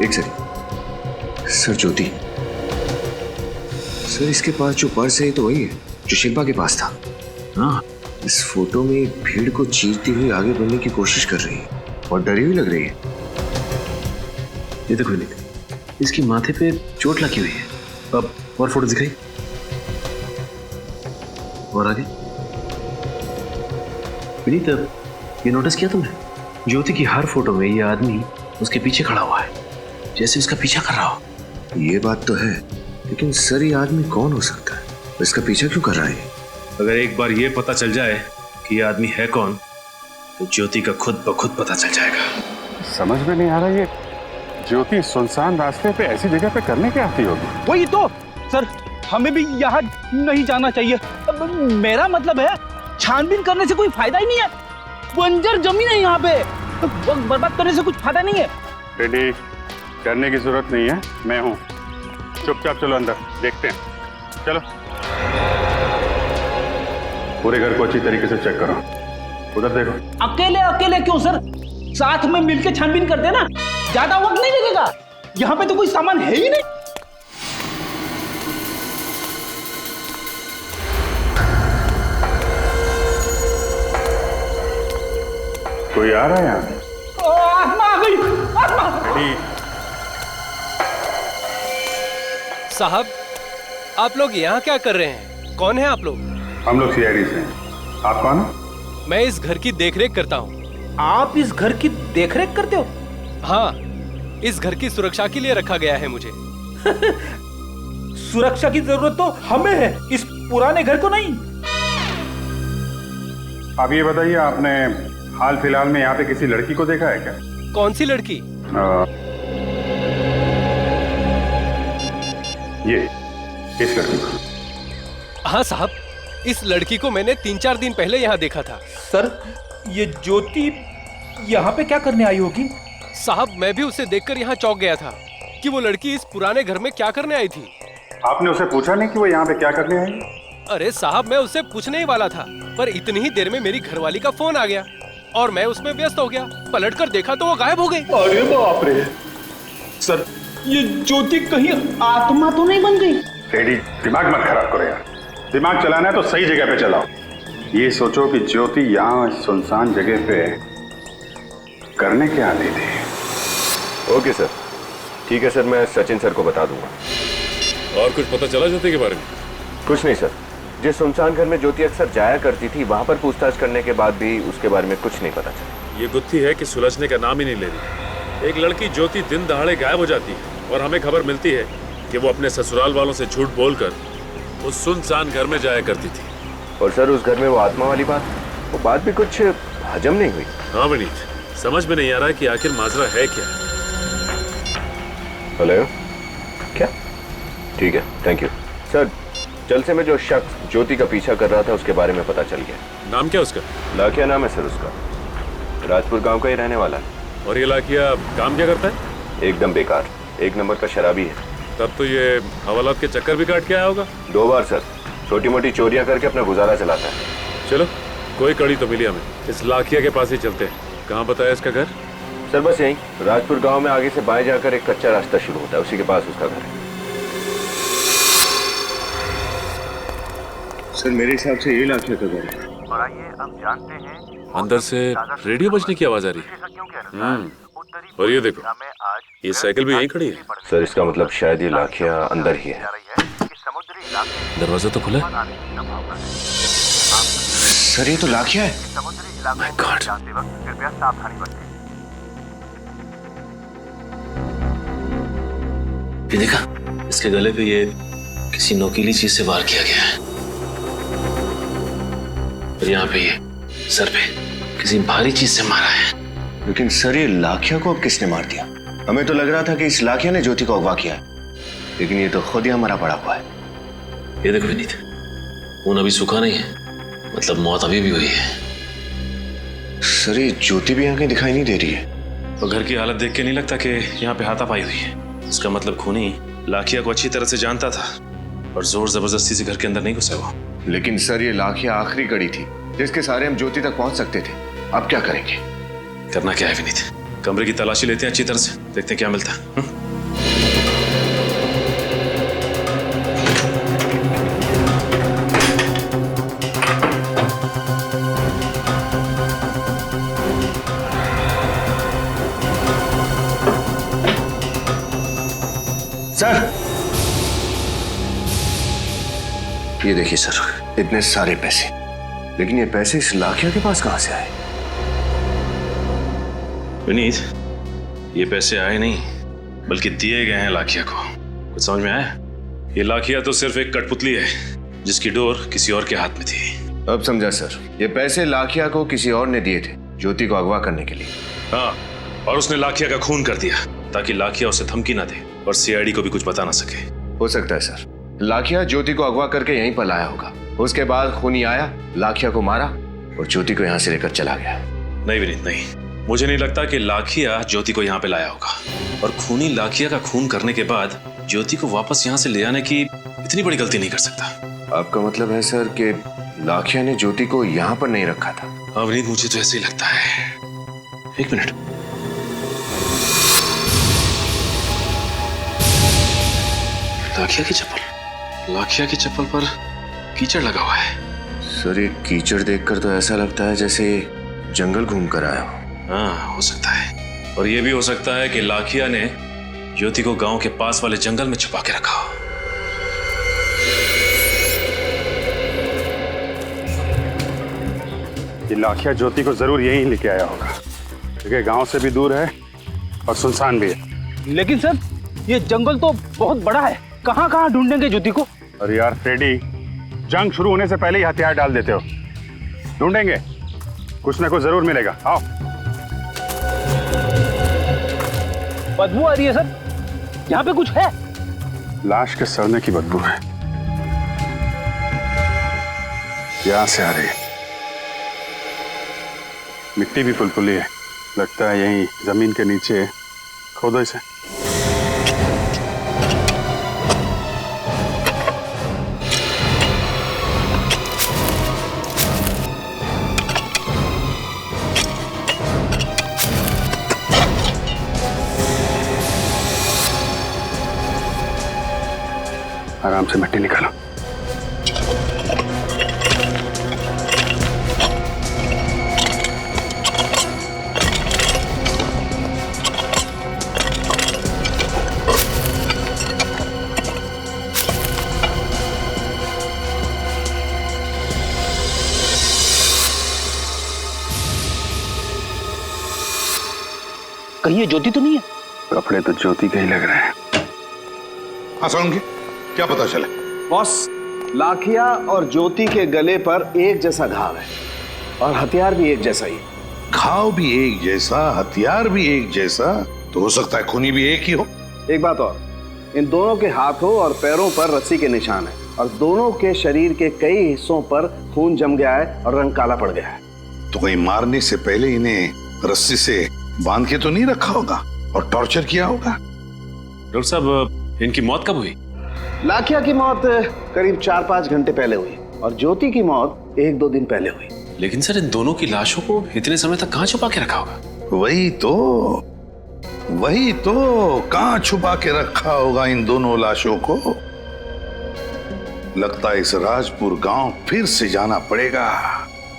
एक सेकंड सर, ज्योति सर, इसके पास जो पर्स है तो वही है जो शिल्पा के पास था। हाँ, इस फोटो में भीड़ को चीरती हुई आगे बढ़ने की कोशिश कर रही है और डरी हुई लग रही है। ये देखो विनीत, इसकी माथे पे चोट लगी हुई है। अब और फोटो दिखाई, और आगे। विनीत, ये नोटिस किया तुमने? ज्योति की हर फोटो में ये आदमी उसके पीछे खड़ा हुआ है, जैसे उसका पीछा कर रहा हो। ये बात तो है, लेकिन सर ये आदमी कौन हो सकता है? इसका पीछा क्यों कर रहा है? अगर एक बार ये पता चल जाए कि ये आदमी है कौन, तो ज्योति का खुद ब खुद पता चल जाएगा। समझ में नहीं आ रहा, ज्योति सुनसान रास्ते पे ऐसी जगह पे करने क्या आती होगी? वही तो सर, हमें भी यहाँ नहीं जाना चाहिए। मेरा मतलब है छानबीन करने से कोई फायदा ही नहीं है। बंजर जमीन है यहाँ पे, वक्त बर्बाद करने से कुछ फायदा नहीं है। रेडी करने की जरूरत नहीं है, मैं हूँ। चुपचाप चलो अंदर, देखते हैं। चलो पूरे घर को अच्छी तरीके से चेक करो। उधर देखो। अकेले अकेले क्यों सर, साथ में मिलके छानबीन करते ना, ज्यादा वक्त नहीं लगेगा। यहाँ पे तो कोई सामान है ही नहीं। कोई आ रहा है यहाँ? आत्मा आ गई, आत्मा। साहब, आप लोग यहाँ क्या कर रहे हैं? कौन है आप लोग? हम लोग सीआईडी से हैं। आप कौन हैं? मैं इस घर की देखरेख करता हूँ। आप इस घर की देखरेख करते हो? हाँ, इस घर की सुरक्षा के लिए रखा गया है मुझे। सुरक्षा की जरूरत तो हमें है, इस पुराने घर को नहीं। अब ये बताइए, आपने हाल फिलहाल में यहाँ पे किसी लड़की को देखा है क्या? कौन सी लड़की? ये इस लड़की को। हाँ साहब, इस लड़की को मैंने 3-4 दिन पहले यहाँ देखा था। सर, ये ज्योति यहाँ पे क्या करने आई होगी? साहब, मैं भी उसे देखकर यहाँ चौंक गया था कि वो लड़की इस पुराने घर में क्या करने आई थी। आपने उसे पूछा नहीं कि वो यहाँ पे क्या करने आई? अरे साहब, मैं उससे पूछने ही वाला था, पर इतनी ही देर में मेरी घरवाली का फोन आ गया और मैं उसमें व्यस्त हो गया। पलटकर देखा तो वो गायब हो गई। अरे बाप रे! सर, ये ज्योति कहीं आत्मा तो नहीं बन गई? रेडी, दिमाग मत खराब करो यार। दिमाग चलाना है तो सही जगह पे चलाओ। ये सोचो कि ज्योति यहाँ सुनसान जगह पे करने क्या आती थी। ओके सर, ठीक है सर, मैं सचिन सर को बता दूंगा। और कुछ पता चला ज्योति के बारे में? कुछ नहीं सर, जिस सुनसान घर में ज्योति अक्सर जाया करती थी वहां पर पूछताछ करने के बाद भी उसके बारे में कुछ नहीं पता चला। ये गुत्थी है कि सुलझने का नाम ही नहीं ले रही। एक लड़की ज्योति दिन दहाड़े गायब हो जाती है और हमें खबर मिलती है कि वो अपने ससुराल वालों से झूठ बोलकर उस सुनसान घर में जाया करती थी। और सर, उस घर में वो आत्मा वाली बात, वो बात भी कुछ हजम नहीं हुई। हाँ विनीत, समझ में नहीं आ रहा है कि आखिर माजरा है क्या। हेलो, क्या? ठीक है, थैंक यू सर। जल से में जो शख्स ज्योति का पीछा कर रहा था उसके बारे में पता चल गया। नाम क्या उसका? लाखिया नाम है सर उसका, राजपुर गांव का ही रहने वाला है। और ये लाखिया काम क्या करता है? एकदम बेकार, 1 नंबर का शराबी है। तब तो ये हवालात के चक्कर भी काट के आया होगा। 2 बार सर, छोटी मोटी चोरियां करके अपना गुजारा चलाता है। चलो, कोई कड़ी तो मिली हमें, इस लाखिया के पास ही चलते हैं। कहाँ बताया इसका घर? सर बस यहीं, राजपुर गांव में आगे से बाएं जाकर एक कच्चा रास्ता शुरू होता है, उसी के पास उसका घर है। सर, मेरे हिसाब से ये लाखिया का घर है। और आइए अब जानते हैं अंदर से रेडियो बजने की आवाज आ रही है। और ये देखो, ये साइकिल भी यहीं खड़ी है। सर, इसका मतलब शायद ये लाखिया अंदर ही है। दरवाजा तो खुला है। सर, ये तो लाखिया है। माय गॉड, कृपया सावधानी बरतें। ये देखा, इसके गले पे ये किसी नोकीली चीज से वार किया गया है। और यहाँ पे ये सर पे किसी भारी चीज से मारा है। लेकिन सर, ये लाखिया को अब किसने मार दिया? हमें तो लग रहा था कि इस लाखिया ने ज्योति को अगवा किया है, लेकिन ये तो खुद ही हमारा पड़ा हुआ है। ये देखो विनीत, खून अभी सूखा नहीं है, मतलब मौत अभी भी हुई है। सर, ये ज्योति भी यहाँ कहीं दिखाई नहीं दे रही है। तो घर की हालत देख के नहीं लगता कि यहाँ पे हाथापाई हुई है। इसका मतलब खूनी लाखिया को अच्छी तरह से जानता था और जोर जबरदस्ती से घर के अंदर नहीं घुसा हुआ। लेकिन सर, ये लाखिया आखिरी कड़ी थी जिसके सहारे हम ज्योति तक पहुंच सकते थे। अब क्या करेंगे? करना क्या है विनीत, कमरे की तलाशी लेते हैं अच्छी तरह से, देखते हैं क्या मिलता है। सर, ये देखिए सर, इतने सारे पैसे, लेकिन ये पैसे इस लाखिया के पास कहां से आए? विनीत, ये पैसे आए नहीं बल्कि दिए गए हैं लाखिया को। कुछ समझ में आया? ये लाखिया तो सिर्फ एक कठपुतली है जिसकी डोर किसी और के हाथ में थी। अब समझा सर, ये पैसे लाखिया को किसी और ने दिए थे ज्योति को अगवा करने के लिए। हाँ, और उसने लाखिया का खून कर दिया ताकि लाखिया उसे धमकी ना दे और सीआईडी को भी कुछ बता ना सके। हो सकता है सर, लाखिया ज्योति को अगवा करके यहीं पर लाया होगा। उसके बाद खूनी आया, लाखिया को मारा और ज्योति को यहाँ से लेकर चला गया। नहीं विनीत नहीं, मुझे नहीं लगता कि लाखिया ज्योति को यहाँ पे लाया होगा। और खूनी लाखिया का खून करने के बाद ज्योति को वापस यहाँ से ले आने की इतनी बड़ी गलती नहीं कर सकता। आपका मतलब है सर कि लाखिया ने ज्योति को यहाँ पर नहीं रखा था? हाँ विनीत, मुझे तो ऐसे ही लगता है। एक मिनट, लाखिया की चप्पल पर कीचड़ लगा हुआ है। सर ये कीचड़ देखकर तो ऐसा लगता है जैसे जंगल घूम कर आया हो। हाँ हो सकता है, और ये भी हो सकता है कि लाखिया ने ज्योति को गांव के पास वाले जंगल में छुपा के रखा हो। ये लाखिया ज्योति को जरूर यहीं लेके आया होगा, क्योंकि गांव से भी दूर है और सुनसान भी है। लेकिन सर ये जंगल तो बहुत बड़ा है, कहाँ कहाँ ढूंढेंगे ज्योति को? अरे यार फ्रेडी, जंग शुरू होने से पहले ही हथियार डाल देते हो। ढूंढेंगे, कुछ ना कुछ जरूर मिलेगा। आओ। बदबू आ रही है सर, यहाँ पे कुछ है? लाश के सड़ने की बदबू है, यहां से आ रही है। मिट्टी भी फुलफुली है, लगता है यहीं जमीन के नीचे खोदो इसे। आराम से मिट्टी निकालो। कहीं ये ज्योति तो नहीं है? कपड़े तो ज्योति के ही लग रहे हैं। हाँ सोलंकी, क्या पता चले? बॉस, लाखिया और ज्योति के गले पर एक जैसा घाव है और हथियार भी एक जैसा ही। घाव भी एक जैसा, हथियार भी एक जैसा, तो हो सकता है खूनी भी एक ही हो। एक बात और, इन दोनों के हाथों और पैरों पर रस्सी के निशान है और दोनों के शरीर के कई हिस्सों पर खून जम गया है और रंग काला पड़ गया है। तो कहीं मारने से पहले इन्हें रस्सी से बांध के तो नहीं रखा होगा और टॉर्चर किया होगा? डॉक्टर साहब, इनकी मौत कब हुई? लाखिया की मौत करीब 4-5 घंटे पहले हुई और ज्योति की मौत 1-2 दिन पहले हुई। लेकिन सर इन दोनों की लाशों को इतने समय तक कहाँ छुपा के रखा होगा? वही तो कहाँ छुपा के रखा होगा इन दोनों लाशों को? लगता है इस राजपुर गांव फिर से जाना पड़ेगा,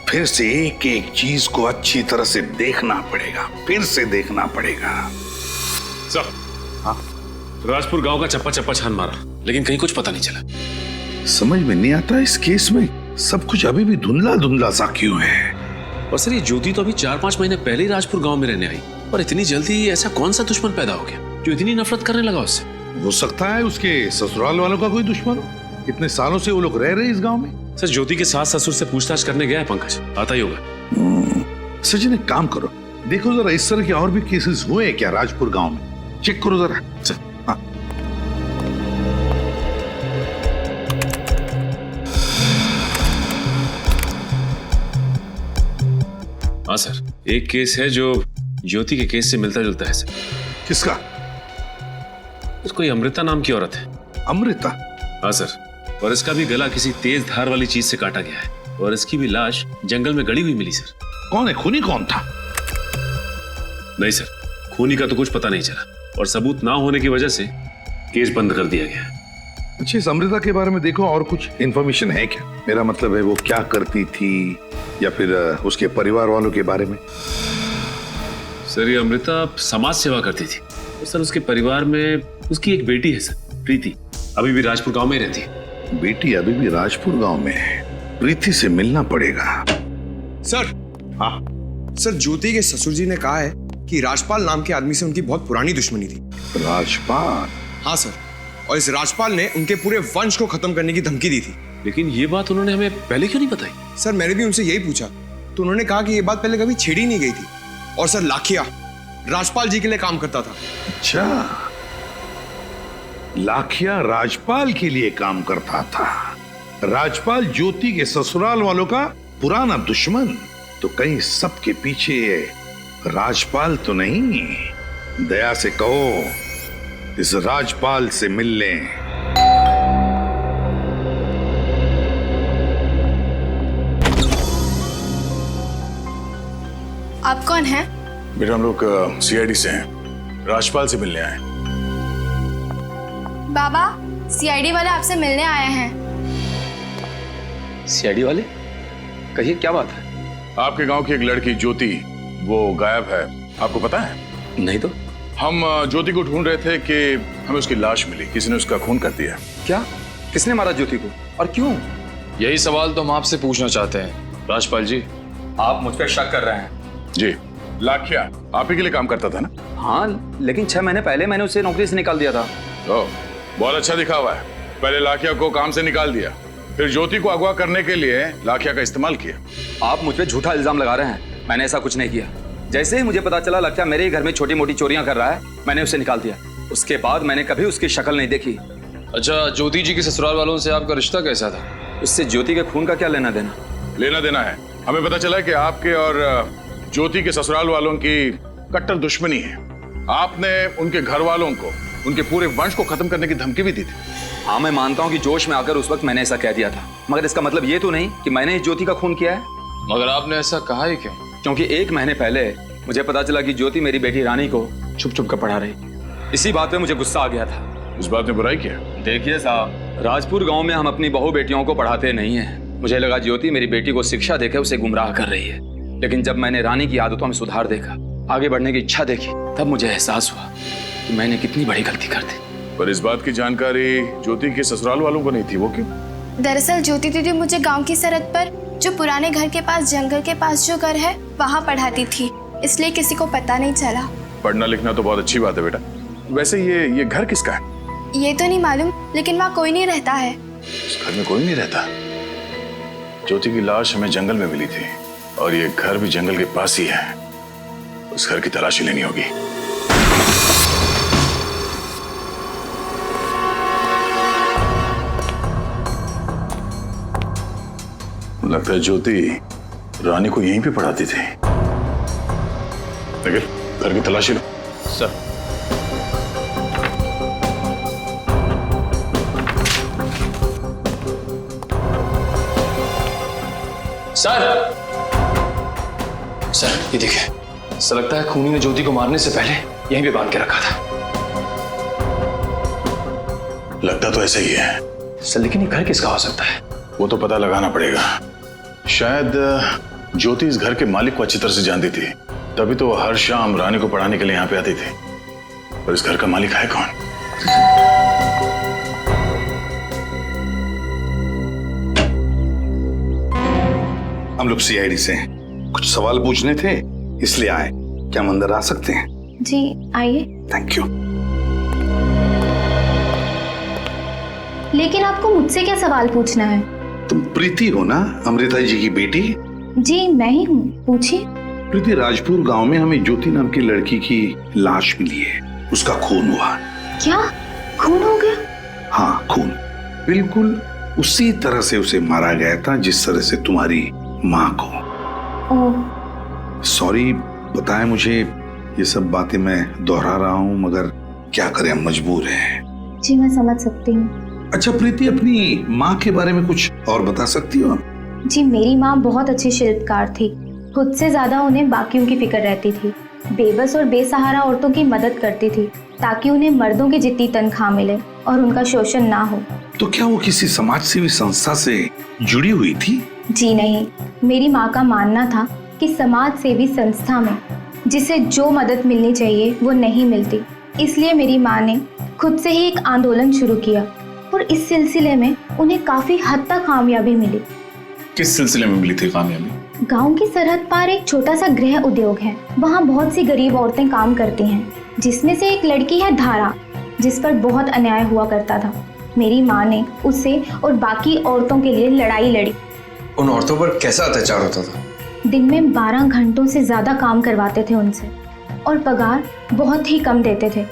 फिर से एक एक चीज को अच्छी तरह से देखना पड़ेगा, फिर से देखना पड़ेगा। सर, हाँ, राजपुर गांव का चप्पा चप्पा छान मारा, लेकिन कहीं कुछ पता नहीं चला। समझ में नहीं आता इस केस में सब कुछ अभी भी धुंधला धुंधला सा क्यों है। और सर ये ज्योति तो अभी 4-5 महीने पहले ही राजपुर गांव में रहने आई, और इतनी जल्दी ऐसा कौन सा दुश्मन पैदा हो गया जो इतनी नफरत करने लगा उससे? हो सकता है उसके ससुराल वालों का कोई दुश्मन हो, इतने सालों से वो लोग रह रहे इस गांव में। सर ज्योति के सास ससुर से पूछताछ करने गया है पंकज, आता ही होगा। सचिन एक काम करो, देखो जरा इस तरह के और भी केसेस हुए क्या राजपुर गांव में, चेक करो जरा। हाँ। हाँ सर, एक केस है जो ज्योति के केस से मिलता जुलता है सर। किसका? कोई अमृता नाम की औरत है। अमृता? हाँ सर, और इसका भी गला किसी तेज धार वाली चीज से काटा गया है और इसकी भी लाश जंगल में गड़ी हुई मिली सर। कौन है खूनी? कौन था? नहीं सर, खूनी का तो कुछ पता नहीं चला और सबूत ना होने की वजह से केस बंद कर दिया गया। अच्छा, इस अमृता के बारे में देखो और कुछ इंफॉर्मेशन है क्या? मेरा मतलब है वो क्या करती थी या फिर उसके परिवार वालों के बारे में? सर ये अमृता समाज सेवा करती थी और सर उसके परिवार में उसकी एक बेटी है सर, प्रीति, अभी भी राजपुर गांव में रहती है। बेटी अभी भी राजपुर गांव में है? प्रीति से मिलना पड़ेगा। सर। हाँ सर, ज्योति के ससुर जी ने कहा है कि राजपाल नाम के आदमी से उनकी बहुत पुरानी दुश्मनी थी। राजपाल? हाँ सर, और इस राजपाल ने उनके पूरे वंश को खत्म करने की धमकी दी थी। लेकिन ये बात उन्होंने हमें पहले क्यों नहीं बताई? सर मैंने भी उनसे यही पूछा तो उन्होंने कहा कि ये बात पहले कभी छेड़ी नहीं गई थी। और सर राजपाल जी के लिए काम करता था। अच्छा, लाखिया राजपाल के लिए काम करता था। राजपाल ज्योति के ससुराल वालों का पुराना दुश्मन। तो कहीं सबके पीछे राजपाल तो नहीं? दया से कहो इस राजपाल से मिल लें। आप कौन हैं? बेटा हम लोग सीआईडी से हैं, राजपाल से मिलने आए। बाबा, सीआईडी वाले आपसे मिलने आए हैं। सीआईडी वाले? कहिए क्या बात है? आपके गांव की एक लड़की ज्योति, वो गायब है, आपको पता है? नहीं तो। हम ज्योति को ढूंढ रहे थे कि हमें उसकी लाश मिली, किसी ने उसका खून कर दिया। क्या? किसने मारा ज्योति को और क्यों? यही सवाल तो हम आपसे पूछना चाहते हैं राजपाल जी। आप मुझ पर शक कर रहे हैं? जी, लाखिया आप ही के लिए काम करता था ना? हाँ, लेकिन 6 महीने पहले मैंने उसे नौकरी से निकाल दिया था। ओह, बहुत अच्छा दिखा हुआ है। पहले लाखिया को काम से निकाल दिया, फिर ज्योति को अगवा करने के लिए लाखिया का इस्तेमाल किया। आप मुझ पे झूठा इल्जाम लगा रहे हैं। मैंने ऐसा कुछ नहीं किया। जैसे ही मुझे पता चला लाखिया मेरे ही घर में छोटी मोटी चोरियां कर रहा है, मैंने उसे निकाल दिया। उसके बाद मैंने कभी उसकी शक्ल नहीं देखी। अच्छा, ज्योति जी के ससुराल वालों से आपका रिश्ता कैसा था? उससे ज्योति के खून का क्या लेना देना? लेना देना है। हमें पता चला कि आपके और ज्योति के ससुराल वालों की कट्टर दुश्मनी है। आपने उनके घर वालों को, उनके पूरे वंश को खत्म करने की धमकी भी दी थी। हाँ, मैं मानता हूँ कि जोश में आकर उस वक्त मैंने ऐसा कह दिया था, मगर इसका मतलब ये तो नहीं कि मैंने इस ज्योति का खून किया है। मगर आपने ऐसा कहा ही क्यों? क्योंकि 1 महीने पहले मुझे पता चला कि ज्योति मेरी बेटी रानी को छुप छुप कर पढ़ा रही। इसी बात पे मुझे गुस्सा आ गया था। इस बात में बुराई क्या? देखिए साहब, राजपुर गांव में हम अपनी बहू बेटियों को पढ़ाते नहीं हैं। मुझे लगा ज्योति मेरी बेटी को शिक्षा देकर उसे गुमराह कर रही है, लेकिन जब मैंने रानी की आदतों में सुधार देखा, आगे बढ़ने की इच्छा देखी, तब मुझे एहसास हुआ कि मैंने कितनी बड़ी गलती कर दी। पर इस बात की जानकारी ज्योति के ससुराल वालों को नहीं थी, वो क्यों? दरअसल ज्योति दीदी मुझे गांव की सरहद पर जो पुराने घर के पास, जंगल के पास जो घर है, वहाँ पढ़ाती थी, इसलिए किसी को पता नहीं चला। पढ़ना लिखना तो बहुत अच्छी बात है बेटा। वैसे ये घर किसका है? ये तो नहीं मालूम, लेकिन वहाँ कोई नहीं रहता है। इस घर में कोई नहीं रहता? ज्योति की लाश हमें जंगल में मिली थी और ये घर भी जंगल के पास ही है। उस घर की तलाशी लेनी होगी। लगता है ज्योति रानी को यहीं पे पढ़ाती थी। लेकिन घर की तलाशी लो। सर, सर ये देखिए, ऐसा लगता है खूनी ने ज्योति को मारने से पहले यहीं पे बांध के रखा था। लगता तो ऐसा ही है सर, लेकिन ये घर किसका हो सकता है? वो तो पता लगाना पड़ेगा। शायद ज्योति इस घर के मालिक को अच्छी तरह से जानती थी, तभी तो वो हर शाम रानी को पढ़ाने के लिए यहाँ पे आती थी। और इस घर का मालिक है कौन? हम लोग सीआईडी से हैं, कुछ सवाल पूछने थे इसलिए आए। क्या हम अंदर आ सकते हैं? जी आइए। Thank you. लेकिन आपको मुझसे क्या सवाल पूछना है? तुम प्रीति हो ना, अमृता जी की बेटी? जी मैं ही हूँ, पूछिए। प्रीति, राजपुर गांव में हमें ज्योति नाम की लड़की की लाश मिली है, उसका खून हुआ। क्या खून हो गया? हाँ खून, बिल्कुल उसी तरह से उसे मारा गया था जिस तरह से तुम्हारी माँ को। सॉरी बताएं मुझे, ये सब बातें मैं दोहरा रहा हूँ, मगर क्या करें, हम मजबूर हैं। जी मैं समझ सकती हूँ। अच्छा प्रीति, अपनी माँ के बारे में कुछ और बता सकती हो आप? जी मेरी माँ बहुत अच्छी शिल्पकार थी। खुद से ज्यादा उन्हें बाकियों की फिक्र रहती थी। बेबस और बेसहारा औरतों की मदद करती थी ताकि उन्हें मर्दों की जितनी तनख्वाह मिले और उनका शोषण ना हो। तो क्या वो किसी समाज सेवी संस्था से जुड़ी हुई थी? जी नहीं, मेरी माँ का मानना था कि समाज सेवी संस्था में जिसे जो मदद मिलनी चाहिए वो नहीं मिलती, इसलिए मेरी माँ ने खुद से ही एक आंदोलन शुरू किया और इस सिलसिले में उन्हें काफी हद तक कामयाबी मिली। किस सिलसिले में मिली थी कामयाबी? गांव की सरहद पार एक छोटा सा गृह उद्योग है, वहाँ बहुत सी गरीब औरतें काम करती हैं, जिसमें से एक लड़की है धारा, जिस पर बहुत अन्याय हुआ करता था। मेरी माँ ने उससे और बाकी औरतों के लिए लड़ाई लड़ी। उन औरतों पर कैसा अत्याचार होता था? दिन में 12 घंटों से ज्यादा काम करवाते थे उनसे। और पगार बहुत ही कम देते थे।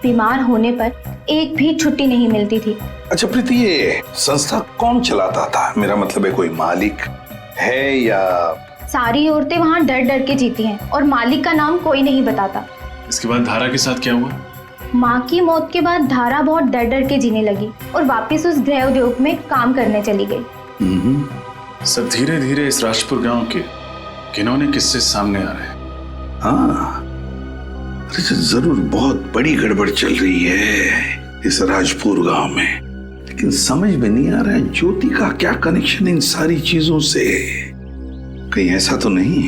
बीमार होने पर एक भी छुट्टी नहीं मिलती थी। अच्छा प्रीति, ये संस्था कौन चलाता था? मेरा मतलब है कोई मालिक है या? सारी औरतें वहाँ डर डर के जीती हैं और मालिक का नाम कोई नहीं बताता। इसके बाद धारा के साथ क्या हुआ? माँ की मौत के बाद धारा बहुत डर डर के जीने लगी और वापस उस गृह उद्योग में काम करने चली गई। सर धीरे धीरे इस राजपुर गांव के किन्होंने किस्से सामने आ रहे हैं। हाँ, जरूर बहुत बड़ी गड़बड़ चल रही है इस राजपुर गांव में, लेकिन समझ में नहीं आ रहा है ज्योति का क्या कनेक्शन इन सारी चीजों से। कहीं ऐसा तो नहीं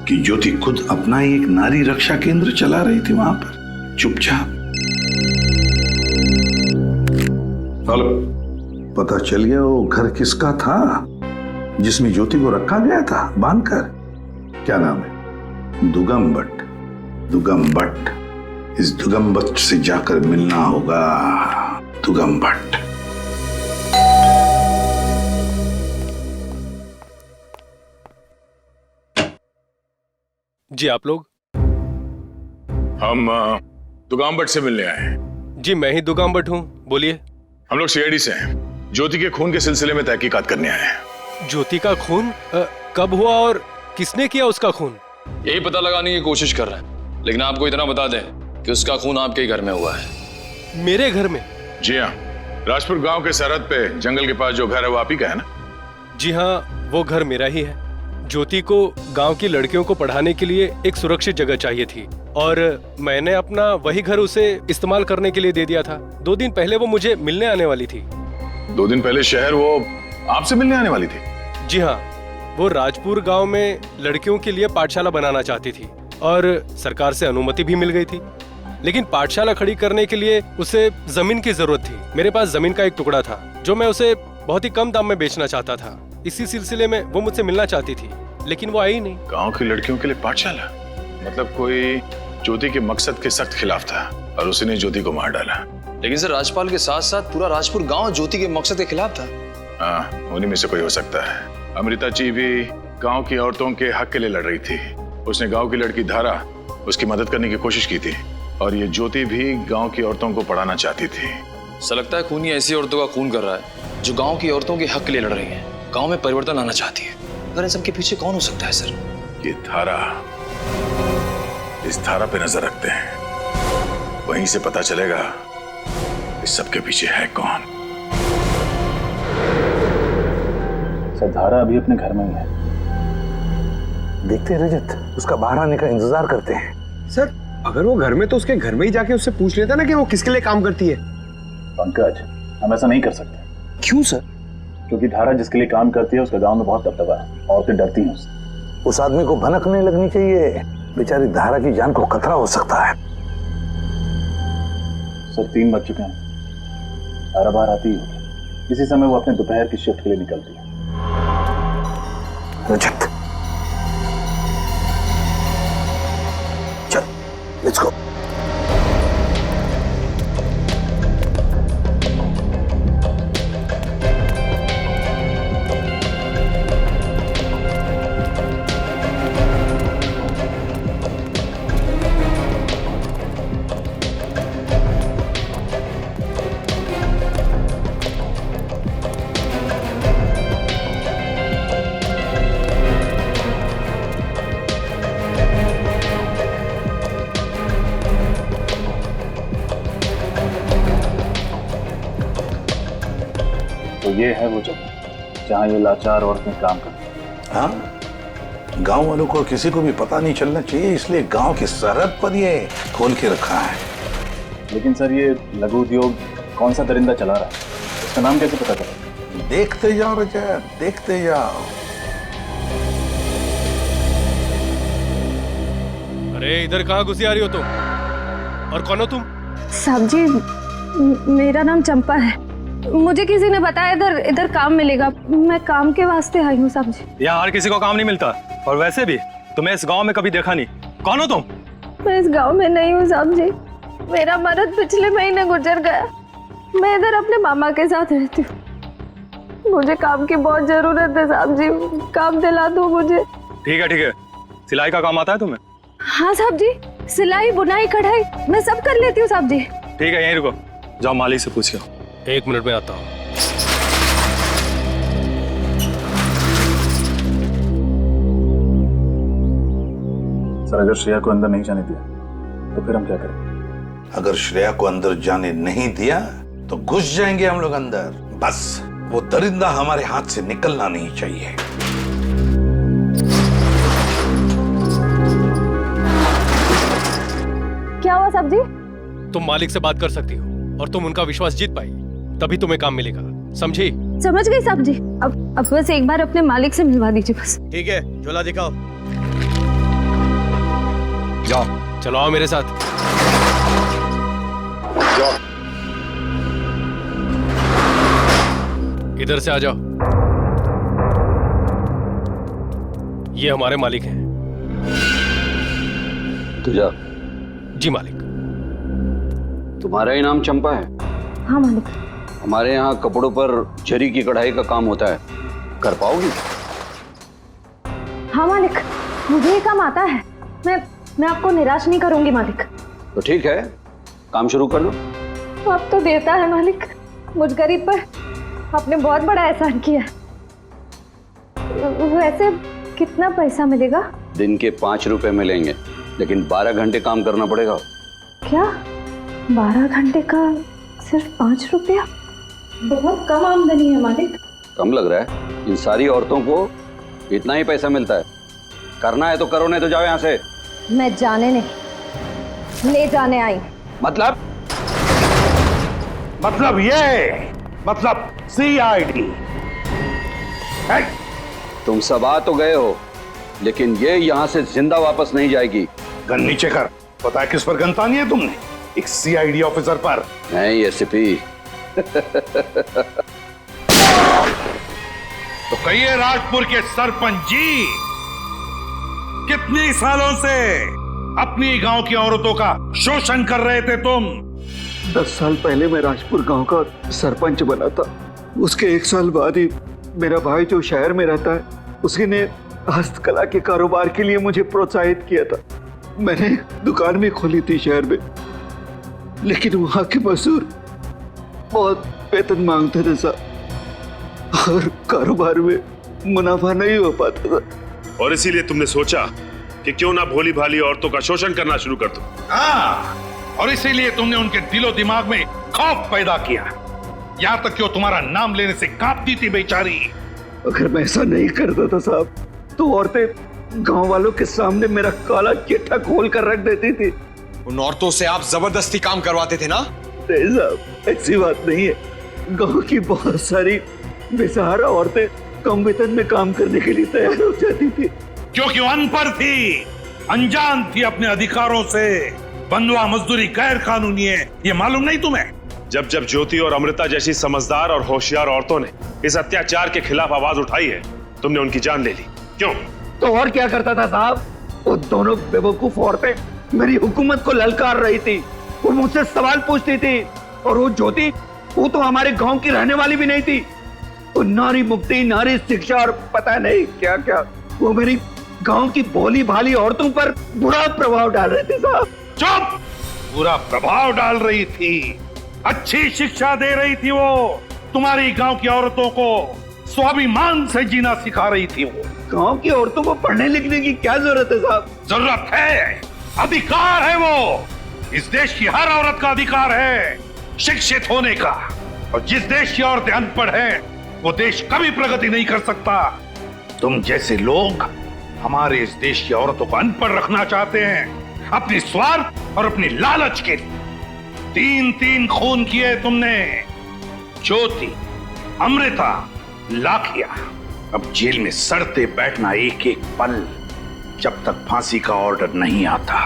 कि ज्योति खुद अपना ही एक नारी रक्षा केंद्र चला रही थी वहां पर चुपचाप? हेलो, पता चल गया वो घर किसका था जिसमें ज्योति को रखा गया था बांधकर? क्या नाम है? दुगम भट्ट। दुगम भट्ट, इस दुगम भट्ट से जाकर मिलना होगा। दुगम भट्ट। जी आप लोग? हम दुगाम भट्ट से मिलने आए हैं। जी मैं ही दुगाम भट्ट हूँ, बोलिए। हम लोग सीआईडी से हैं। ज्योति के खून के सिलसिले में तहकीकात करने आए हैं। ज्योति का खून कब हुआ और किसने किया उसका खून? यही पता लगाने की कोशिश कर रहे हैं, लेकिन आपको इतना बता दें कि उसका खून आपके घर में हुआ है। मेरे घर में? जी हाँ, राजपुर गांव के सरहद पे जंगल के पास जो घर है वो आप ही का है ना? जी हाँ, वो घर मेरा ही है। ज्योति को गांव की लड़कियों को पढ़ाने के लिए एक सुरक्षित जगह चाहिए थी और मैंने अपना वही घर उसे इस्तेमाल करने के लिए दे दिया था। 2 दिन पहले वो मुझे मिलने आने वाली थी। 2 दिन पहले शहर वो आपसे मिलने आने वाली थी? जी हाँ, वो राजपुर गांव में लड़कियों के लिए पाठशाला बनाना चाहती थी और सरकार से अनुमति भी मिल गई थी, लेकिन पाठशाला खड़ी करने के लिए उसे जमीन की जरूरत थी। मेरे पास जमीन का एक टुकड़ा था जो मैं उसे बहुत ही कम दाम में बेचना चाहता था। इसी सिलसिले में वो मुझसे मिलना चाहती थी, लेकिन वो आई नहीं। गांव की लड़कियों के लिए पाठशाला? मतलब कोई ज्योति के मकसद के सख्त खिलाफ था और उसने ज्योति को मार डाला। लेकिन सर राजपाल के साथ साथ पूरा राजपुर गांव ज्योति के मकसद के खिलाफ था। हाँ, उन्हीं में से कोई हो सकता है। अमृता जी भी गांव की औरतों के हक के लिए लड़ रही थी। उसने गांव की लड़की धारा उसकी मदद करने की कोशिश की थी और ये ज्योति भी गांव की औरतों को पढ़ाना चाहती थी। ऐसा लगता है खूनी ऐसी औरतों का खून कर रहा है जो गांव की औरतों के हक के लिए लड़ रही हैं, गांव में परिवर्तन लाना चाहती है। अगर इन सबके पीछे कौन हो सकता है सर? ये धारा, इस धारा पे नजर रखते हैं, वहीं से पता चलेगा इस सबके पीछे है कौन। सर धारा अभी अपने घर में ही है। देखते हैं रजत, उसका बाहर आने का इंतजार करते हैं। सर अगर वो घर में तो उसके घर में ही जाके उससे पूछ लेता ना कि वो किसके लिए काम करती है। पंकज, हम ऐसा नहीं कर सकते। क्यों सर? क्योंकि धारा जिसके लिए काम करती है उसका गांव में बहुत दबदबा है, औरतें डरती हैं उससे। उस आदमी को भनक नहीं लगनी चाहिए, बेचारी धारा की जान को खतरा हो सकता है। सर 3 बज चुके हैं, धारा बाहर आती ही होगी। इसी समय वो अपने दोपहर की शिफ्ट के लिए निकलती है। रजत, चल लेट्स गो। तो ये है वो जगह जहाँ ये लाचार औरतें काम करती हैं। हाँ, गांव वालों को किसी को भी पता नहीं चलना चाहिए, इसलिए गांव की सरहद पर ये खोल के रखा है। लेकिन सर ये लघु उद्योग कौन सा दरिंदा चला रहा है, इसका नाम कैसे पता करें? देखते जाओ रजत, देखते जाओ। अरे इधर कहाँ घुसी आ रही हो तुम? और कौन हो तुम? साहब जी, मेरा नाम चंपा है। मुझे किसी ने बताया इधर काम मिलेगा। मैं काम के वास्ते आई हूँ साहब जी। यहाँ हर किसी को काम नहीं मिलता, और वैसे भी तुम्हें इस गांव में कभी देखा नहीं। कौन हो तुम? मैं इस गांव में नहीं हूँ साहब जी। मेरा मर्द पिछले महीने गुजर गया। मैं इधर अपने मामा के साथ रहती हूँ। मुझे काम की बहुत जरूरत है साहब जी, काम दिला दो मुझे। ठीक है, सिलाई का काम आता है तुम्हें? हाँ साहब जी, सिलाई बुनाई कढ़ाई मैं सब कर लेती हूँ साहब जी। ठीक है, यहीं रुको, जाओ मालिक से पूछ के 1 मिनट में आता हूँ। सर अगर श्रेया को अंदर नहीं जाने दिया तो फिर हम क्या करें? अगर श्रेया को अंदर जाने नहीं दिया तो घुस जाएंगे हम लोग अंदर। बस वो दरिंदा हमारे हाथ से निकलना नहीं चाहिए। क्या हुआ साहब जी? तुम मालिक से बात कर सकती हो और तुम उनका विश्वास जीत पाई, तभी तुम्हें काम मिलेगा, समझी? समझ गई साहब जी। अब बस एक बार अपने मालिक से मिलवा दीजिए बस। ठीक है, झोला दिखाओ। जाओ, चलो आओ मेरे साथ। जाओ, इधर से आ जाओ। ये हमारे मालिक हैं। तुझा? जी मालिक। तुम्हारा ही नाम चंपा है? हाँ मालिक। हमारे यहाँ कपड़ों पर जरी की कढ़ाई का काम होता है, कर पाओगी? हाँ मालिक, मुझे ये काम आता है। मैं आपको निराश नहीं करूंगी मालिक। तो ठीक है, काम शुरू कर दो। तो अब तो देता है मालिक, मुझ गरीब पर आपने बहुत बड़ा एहसान किया। वैसे कितना पैसा मिलेगा? दिन के 5 रुपए मिलेंगे, लेकिन 12 घंटे काम करना पड़ेगा। क्या 12 घंटे का सिर्फ 5 रुपया? बहुत कम आमदनी है मालिक। कम लग रहा है? इन सारी औरतों को इतना ही पैसा मिलता है। करना है तो करो, नहीं तो जाओ यहाँ से। मैं जाने नहीं, ले जाने आई। मतलब ये मतलब CID। तुम सब आ तो गए हो, लेकिन ये यहाँ से जिंदा वापस नहीं जाएगी। गन नीचे कर। पता है किस पर गन तानी है तुमने? एक CID ऑफिसर पर। नहीं एसपी। तो कहिए राजपुर के सरपंच जी, कितने सालों से अपनी गांव की औरतों का शोषण कर रहे थे तुम? 10 साल पहले मैं राजपुर गांव का सरपंच बना था। उसके 1 साल बाद ही मेरा भाई जो शहर में रहता है, उसने हस्तकला के कारोबार के लिए मुझे प्रोत्साहित किया था। मैंने दुकान भी खोली थी शहर में, लेकिन वहां के मजदूर बहुत वेतन मांगते थे साहब, और कारोबार में मुनाफा नहीं हो पाता था। और इसीलिए तुमने सोचा कि क्यों ना भोली भाली औरतों का शोषण करना शुरू कर दो। हाँ, और इसीलिए तुमने उनके दिलो दिमाग में खौफ पैदा किया, यहाँ तक कि वो तुम्हारा नाम लेने से कांपती थी बेचारी। अगर मैं ऐसा नहीं करता था साहब, तो औरतें गांव वालों के सामने मेरा काला चिट्ठा खोल कर रख देती थी। उन औरतों से आप जबरदस्ती काम करवाते थे ना? नहीं साहब, ऐसी बात नहीं है। गांव की बहुत सारी बेसहारा औरतें कम वेतन में काम करने के लिए तैयार हो जाती थी, क्योंकि वो अनपढ़ थी, अनजान थी अपने अधिकारों से। बंधुआ मजदूरी गैर कानूनी है, ये मालूम नहीं तुम्हें? जब जब ज्योति और अमृता जैसी समझदार और होशियार औरतों ने इस अत्याचार के खिलाफ आवाज उठाई है, तुमने उनकी जान ले ली। क्यों? तो और क्या करता था साहब? वो दोनों बेवकूफ औरतें मेरी हुकूमत को ललकार रही थी, वो मुझसे सवाल पूछती थी। और वो ज्योति, वो तो हमारे गांव की रहने वाली भी नहीं थी। वो नारी मुक्ति, नारी शिक्षा और पता नहीं क्या क्या, वो मेरी गांव की भोली भाली औरतों पर बुरा प्रभाव डाल रहे थे साहब। चुप! बुरा प्रभाव डाल रही थी, अच्छी शिक्षा दे रही थी। वो तुम्हारी गांव की औरतों को स्वाभिमान से जीना सिखा रही थी। वो गांव की औरतों को पढ़ने लिखने की क्या जरूरत है साहब? जरूरत है, अधिकार है वो। इस देश की हर औरत का अधिकार है शिक्षित होने का। और जिस देश की औरतें अनपढ़ हैं, वो देश कभी प्रगति नहीं कर सकता। तुम जैसे लोग हमारे इस देश की औरतों को अनपढ़ रखना चाहते हैं, अपनी स्वार्थ और अपनी लालच के लिए। 3 खून किए तुमने, ज्योति, अमृता, लाखिया। अब जेल में सड़ते बैठना एक एक पल, जब तक फांसी का ऑर्डर नहीं आता।